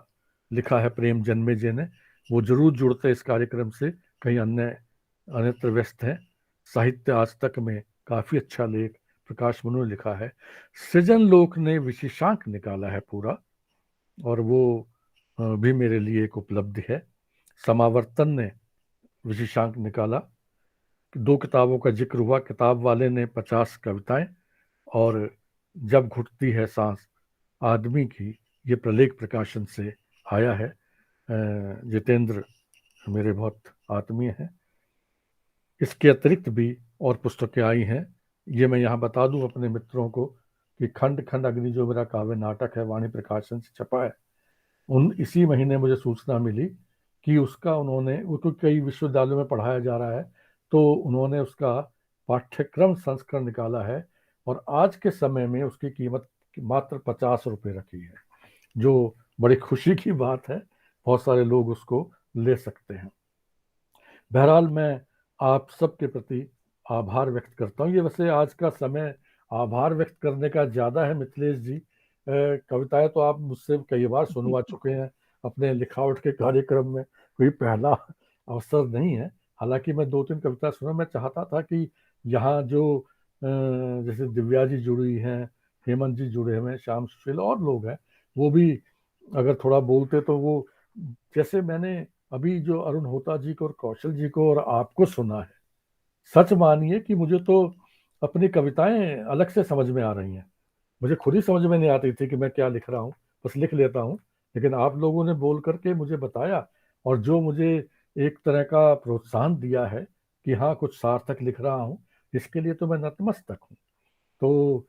लिखा है प्रेम जन्मे जी ने, वो जरूर जुड़ते इस कार्यक्रम से, कहीं अन्यत्र व्यस्त हैं। साहित्य आज तक में काफ़ी अच्छा लेख प्रकाश मनु ने लिखा है। सृजन लोक ने विशेषांक निकाला है पूरा, और वो भी मेरे लिए एक उपलब्धि है। समावर्तन ने विशेषांक निकाला, 2 किताबों का जिक्र हुआ, किताब वाले ने 50 कविताएं, और जब घुटती है सांस आदमी की, ये प्रलेख प्रकाशन से आया है। जितेंद्र मेरे बहुत आत्मीय हैं। इसके अतिरिक्त भी और पुस्तकें आई हैं। ये मैं यहाँ बता दूं अपने मित्रों को कि खंड खंड अग्नि जो मेरा काव्य नाटक है वाणी प्रकाशन से छपा है, इसी महीने मुझे सूचना मिली कि उसका उसको कई विश्वविद्यालयों में पढ़ाया जा रहा है, तो उन्होंने उसका पाठ्यक्रम संस्करण निकाला है, और आज के समय में उसकी कीमत मात्र 50 रुपये रखी है, जो बड़ी खुशी की बात है। बहुत सारे लोग उसको ले सकते हैं। बहरहाल मैं आप सबके प्रति आभार व्यक्त करता हूँ। ये वैसे आज का समय आभार व्यक्त करने का ज़्यादा है मिथिलेश जी। कविताएं तो आप मुझसे कई बार सुनवा चुके हैं अपने लिखावट के कार्यक्रम में, कोई पहला अवसर नहीं है। हालांकि मैं 2-3 कविता सुना, मैं चाहता था कि यहाँ जो जैसे दिव्या जी जुड़ी हैं, हेमंत जी जुड़े हुए हैं, श्याम सुशील और लोग हैं, वो भी अगर थोड़ा बोलते तो वो, जैसे मैंने अभी जो अरुण होता जी को और कौशल जी को और आपको सुना है, सच मानिए कि मुझे तो अपनी कविताएं अलग से समझ में आ रही हैं। मुझे खुद ही समझ में नहीं आती थी कि मैं क्या लिख रहा हूँ, बस लिख लेता हूँ, लेकिन आप लोगों ने बोल करके मुझे बताया, और जो मुझे एक तरह का प्रोत्साहन दिया है कि हाँ कुछ सार्थक लिख रहा हूँ, इसके लिए तो मैं नतमस्तक हूँ। तो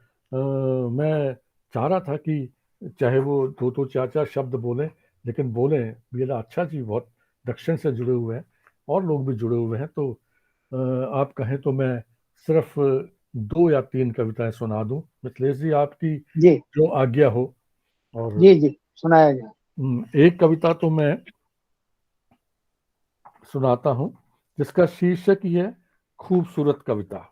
मैं चाह रहा था कि चाहे वो 2-4 शब्द बोलें, लेकिन बोलें। बीएला अच्छा जी बहुत दक्षिण से जुड़े हुए हैं, और लोग भी जुड़े हुए हैं, तो आप कहें तो मैं सिर्फ 2 या 3 कविताएं सुना दूं। मिथिलेश जी आपकी जी जो आज्ञा हो। और जी जी, सुनाया जाए। एक कविता तो मैं सुनाता हूं जिसका शीर्षक ही है खूबसूरत कविता।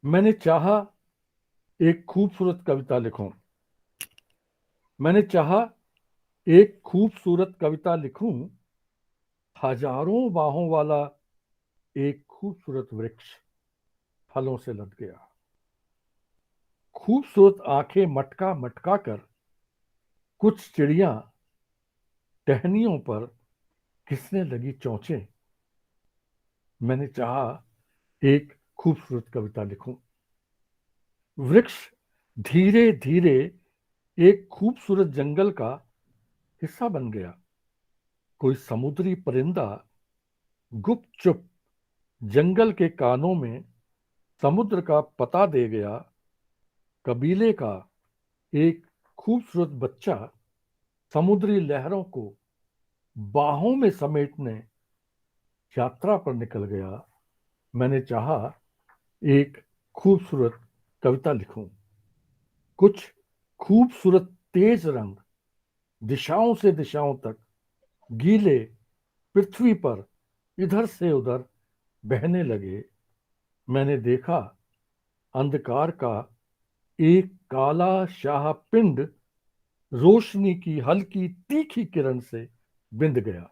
मैंने चाहा एक खूबसूरत कविता लिखूं, मैंने चाहा एक खूबसूरत कविता लिखूं, हजारों बाहों वाला एक खूबसूरत वृक्ष फलों से लद गया। खूबसूरत आंखें मटका मटका कर कुछ चिड़ियां टहनियों पर घिसने लगी चोंचें। मैंने चाहा एक खूबसूरत कविता लिखूं। वृक्ष धीरे धीरे एक खूबसूरत जंगल का हिस्सा बन गया। कोई समुद्री परिंदा गुपचुप जंगल के कानों में समुद्र का पता दे गया। कबीले का एक खूबसूरत बच्चा समुद्री लहरों को बाहों में समेटने यात्रा पर निकल गया, मैंने चाहा एक खूबसूरत कविता लिखूं। कुछ खूबसूरत तेज रंग दिशाओं से दिशाओं तक गीले पृथ्वी पर इधर से उधर बहने लगे। मैंने देखा अंधकार का एक काला शाह पिंड रोशनी की हल्की तीखी किरण से बिंद गया।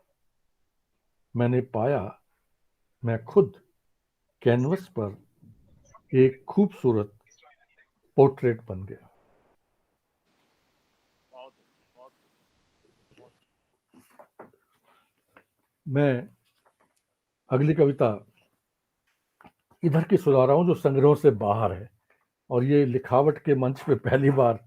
मैंने पाया मैं खुद कैनवस पर एक खूबसूरत पोर्ट्रेट बन गया। मैं अगली कविता इधर की सुना रहा हूं जो संग्रहों से बाहर है, और ये लिखावट के मंच पे पहली बार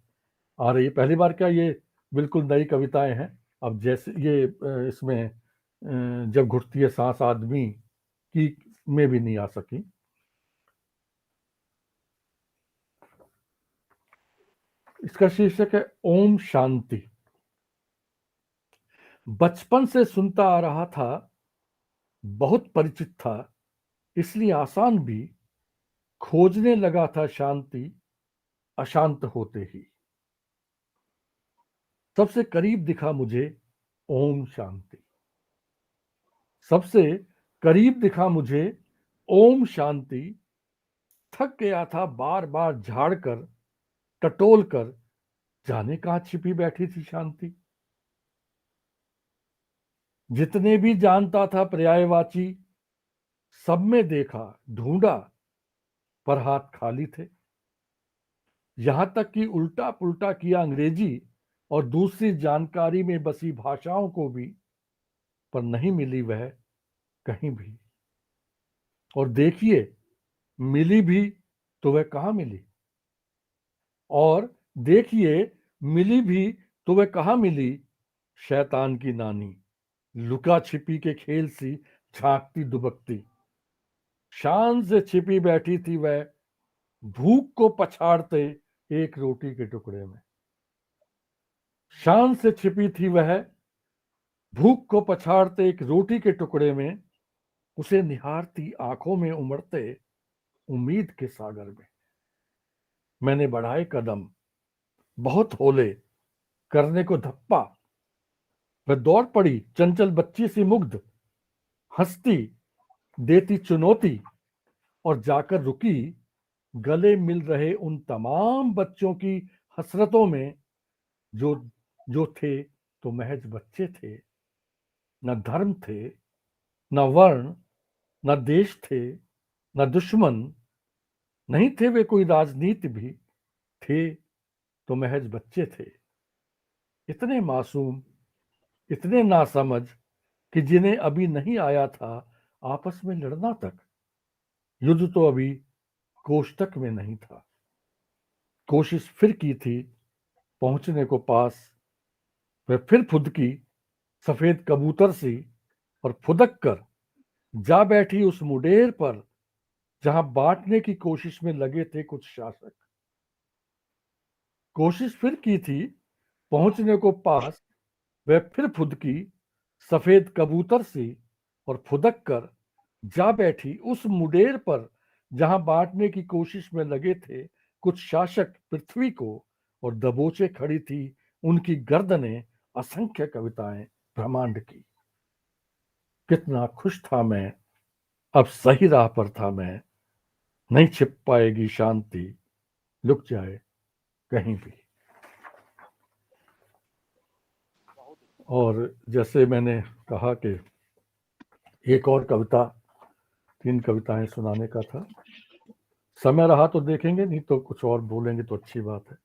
आ रही है। पहली बार क्या, ये बिल्कुल नई कविताएं हैं। अब जैसे ये इसमें जब घुटती है सांस आदमी की में भी नहीं आ सकी। इसका शीर्षक है ओम शांति। बचपन से सुनता आ रहा था, बहुत परिचित था, इसलिए आसान भी। खोजने लगा था शांति अशांत होते ही। सबसे करीब दिखा मुझे ओम शांति। सबसे करीब दिखा मुझे ओम शांति। थक गया था बार बार झाड़ कर टटोल कर, जाने कहां छिपी बैठी थी शांति। जितने भी जानता था पर्यायवाची, सब में देखा ढूंढा, पर हाथ खाली थे। यहां तक कि उल्टा पुल्टा किया अंग्रेजी और दूसरी जानकारी में बसी भाषाओं को भी, पर नहीं मिली वह कहीं भी। और देखिए, मिली भी तो वह कहां मिली। और देखिए, मिली भी तो वह कहां मिली। शैतान की नानी, लुका छिपी के खेल सी झांकती दुबकती। शान से छिपी बैठी थी वह, भूख को पछाड़ते एक रोटी के टुकड़े में। शान से छिपी थी वह, भूख को पछाड़ते एक रोटी के टुकड़े में। उसे निहारती आंखों में उमड़ते उम्मीद के सागर में। मैंने बढ़ाए कदम, बहुत होले, करने को धप्पा। वह दौड़ पड़ी चंचल बच्ची सी मुग्ध, हंसती देती चुनौती, और जाकर रुकी गले मिल रहे उन तमाम बच्चों की हसरतों में, जो जो थे तो महज बच्चे थे। न धर्म थे, न वर्ण, न देश थे, न दुश्मन। नहीं थे वे कोई राजनीति भी, थे तो महज बच्चे थे। इतने मासूम, इतने नासमझ कि जिन्हें अभी नहीं आया था आपस में लड़ना तक। युद्ध तो अभी कोष्टक में नहीं था। कोशिश फिर की थी पहुंचने को पास। वह फिर फुदकी सफेद कबूतर सी, और फुदक कर जा बैठी उस मुडेर पर जहां बांटने की कोशिश में लगे थे कुछ शासक। कोशिश फिर की थी पहुंचने को पास। वह फिर फुदकी सफेद कबूतर सी, और फुदक कर जा बैठी उस मुडेर पर जहां बांटने की कोशिश में लगे थे कुछ शासक पृथ्वी को, और दबोचे खड़ी थी उनकी गर्दनें असंख्य कविताएं ब्रह्मांड की। कितना खुश था मैं, अब सही राह पर था मैं। नहीं छिप पाएगी शांति, लुक जाए कहीं भी। और जैसे मैंने कहा कि एक और कविता, 3 कविताएं सुनाने का था। समय रहा तो देखेंगे, नहीं तो कुछ और बोलेंगे तो अच्छी बात है।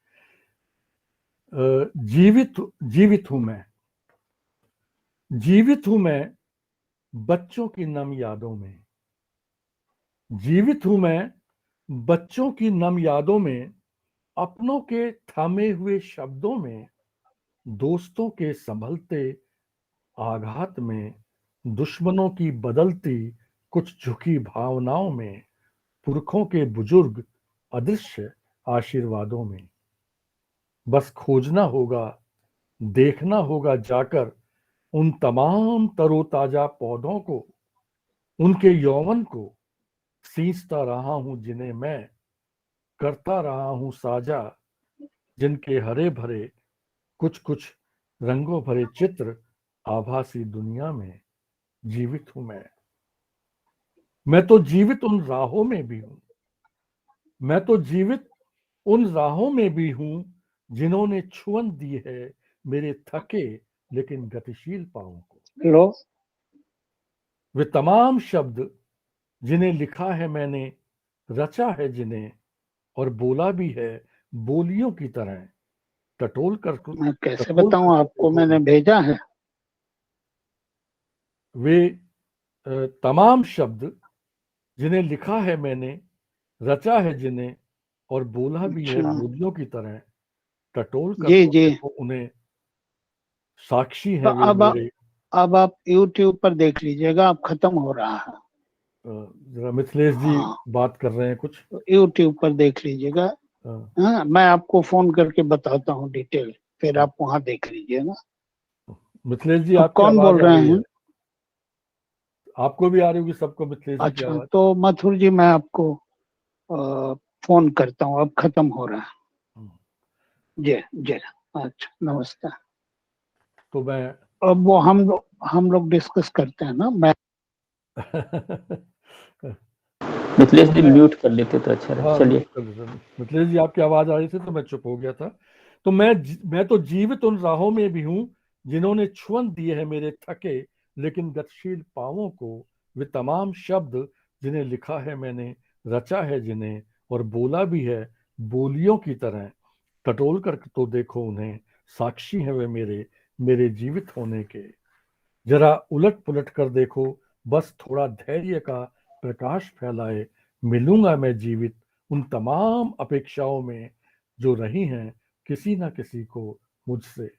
जीवित हूं मैं, जीवित हूं मैं बच्चों की नम यादों में। जीवित हूं मैं बच्चों की नम यादों में, अपनों के थामे हुए शब्दों में, दोस्तों के संभलते आघात में, दुश्मनों की बदलती कुछ झुकी भावनाओं में, पुरखों के बुजुर्ग अदृश्य आशीर्वादों में। बस खोजना होगा, देखना होगा जाकर उन तमाम तरोताजा पौधों को, उनके यौवन को सींचता रहा हूं जिन्हें मैं, करता रहा हूं साजा, जिनके हरे भरे कुछ कुछ रंगों भरे चित्र आभासी दुनिया में जीवित हूं मैं तो जीवित उन राहों में भी हूं, मैं तो जीवित उन राहों में भी हूं जिन्होंने छुअन दी है मेरे थके लेकिन गतिशील पांवों को। हेलो, वे तमाम शब्द जिन्हें लिखा है मैंने, रचा है जिन्हें, और बोला भी है बोलियों की तरह, टटोल कर मैं कैसे टटोल बताऊं कर आपको, देखो। मैंने भेजा है। वे तमाम शब्द जिन्हें लिखा है मैंने, रचा है जिन्हें, और बोला भी है अच्छा, बोलियों की तरह, टटोल कर जी तो जी। देखो उन्हें, साक्षी तो हैं वे मेरे। अब आप YouTube पर देख लीजिएगा, अब खत्म हो रहा है। जरा मिथिलेश जी हाँ, बात कर रहे हैं कुछ। तो YouTube पर देख लीजिएगा। हाँ, हाँ, मैं आपको फोन करके बताता हूँ डिटेल, फिर आप वहां देख लीजिएगा। मिथिलेश जी अब आपकी कौन आवाज बोल आ रहे रही हैं? है, आपको भी आ रही होगी, सबको मिथिलेश जी की अच्छा, आवाज। तो मथुर जी मैं आपको फोन करता हूँ, अब खत्म हो रहा है। जी जी। अच्छा, नमस्कार। तो मैं अब वो हम लोग डिस्कस करते हैं ना। मैं मिथिलेश तो जी मैं म्यूट कर लेते तो अच्छा रहे। हाँ चलिए। म्यूट कर देता हूँ। मिथिलेश जी आपकी आवाज आ रही थी तो मैं चुप हो गया था। तो मैं तो जीवित उन राहों में भी हूँ जिन्होंने छुअन दिए है मेरे थके लेकिन गतिशील पांवों को। वे तमाम शब्द जिन्हें लिखा है मैंने, रचा है जिन्हें, और बोला भी है बोलियों की तरह, टटोल कर तो देखो उन्हें, साक्षी है वे मेरे मेरे जीवित होने के। जरा उलट पुलट कर देखो, बस थोड़ा धैर्य का प्रकाश फैलाए, मिलूंगा मैं जीवित उन तमाम अपेक्षाओं में जो रही हैं किसी न किसी को मुझसे।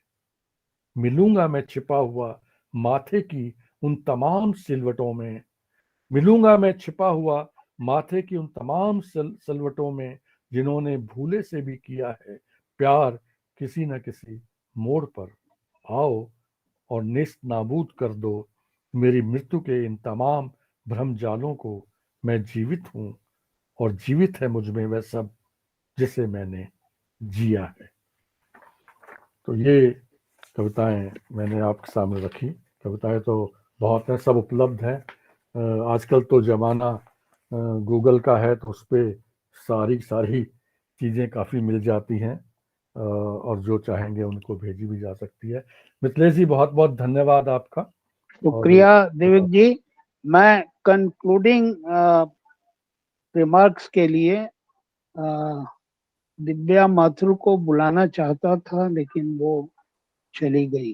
मिलूंगा मैं छिपा हुआ माथे की उन तमाम सिलवटों में, मिलूंगा मैं छिपा हुआ माथे की उन तमाम सिलवटों में जिन्होंने भूले से भी किया है प्यार किसी न किसी मोड़ पर। आओ और नेस्त नाबूद कर दो मेरी मृत्यु के इन तमाम भ्रम जालों को। मैं जीवित हूं और जीवित है मुझ में वह सब जिसे मैंने जिया है। तो ये कविताएं मैंने आपके सामने रखी। कविताएं तो बहुत हैं, सब उपलब्ध हैं। आजकल तो जमाना गूगल का है, तो उस पर सारी सारी चीज़ें काफ़ी मिल जाती हैं, और जो चाहेंगे उनको भेजी भी जा सकती है। मिथिलेश जी बहुत बहुत धन्यवाद आपका। और शुक्रिया देविक जी। मैं कंक्लूडिंग रिमार्क्स के लिए दिव्या माथुर को बुलाना चाहता था, लेकिन वो चली गई।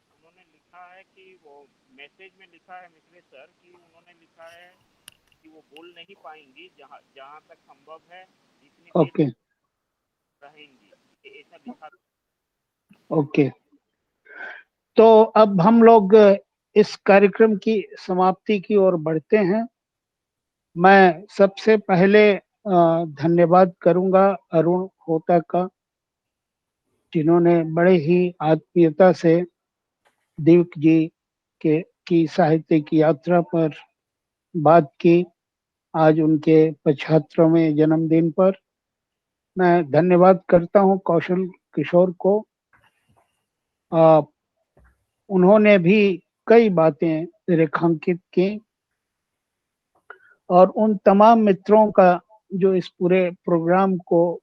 उन्होंने लिखा है कि वो मैसेज में लिखा है मिथिलेश सर कि उन्होंने लिखा है कि वो बोल नहीं पाएंगी, जहाँ जहाँ तक संभव है जितनी देर ओके रहेंगी, ऐसा लिखा। ओके। तो अब हम लोग इस कार्यक्रम की समाप्ति की ओर बढ़ते हैं। मैं सबसे पहले धन्यवाद करूंगा अरुण होता का, जिन्होंने बड़े ही आत्मीयता से दिव्य जी के की साहित्यिक यात्रा पर बात की, आज उनके 75वें जन्मदिन पर। मैं धन्यवाद करता हूं कौशल किशोर को। उन्होंने भी कई बातें रेखांकित की, और उन तमाम मित्रों का जो इस पूरे प्रोग्राम को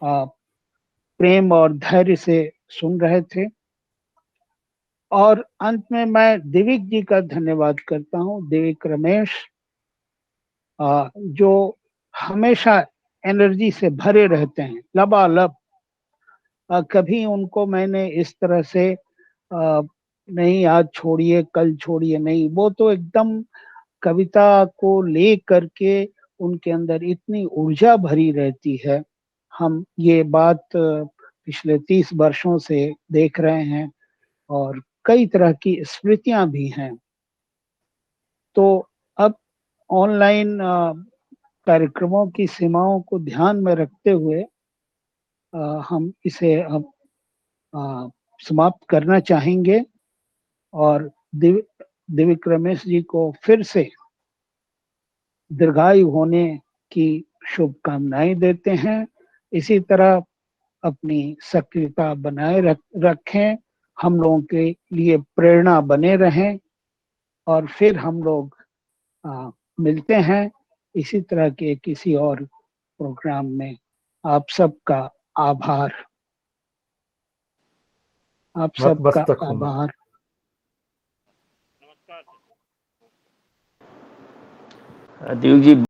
प्रेम और धैर्य से सुन रहे थे। और अंत में मैं दिविक जी का धन्यवाद करता हूं, दिविक रमेश, जो हमेशा एनर्जी से भरे रहते हैं लबालब। कभी उनको मैंने इस तरह से नहीं आज छोड़िए कल छोड़िए, नहीं, वो तो एकदम कविता को ले करके उनके अंदर इतनी ऊर्जा भरी रहती है। हम ये बात पिछले 30 वर्षों से देख रहे हैं, और कई तरह की स्मृतियां भी हैं। तो अब ऑनलाइन कार्यक्रमों की सीमाओं को ध्यान में रखते हुए हम इसे अब समाप्त करना चाहेंगे और दिव्य रमेश जी को फिर से दीर्घायु होने की शुभकामनाएं देते हैं। इसी तरह अपनी सक्रियता बनाए रखें, हम लोगों के लिए प्रेरणा बने रहें और फिर हम लोग मिलते हैं इसी तरह के किसी और प्रोग्राम में। आप सबका आभार, आप सबका नतमस्तक हूं मैं। आभार। नमस्कार। दिव्य जी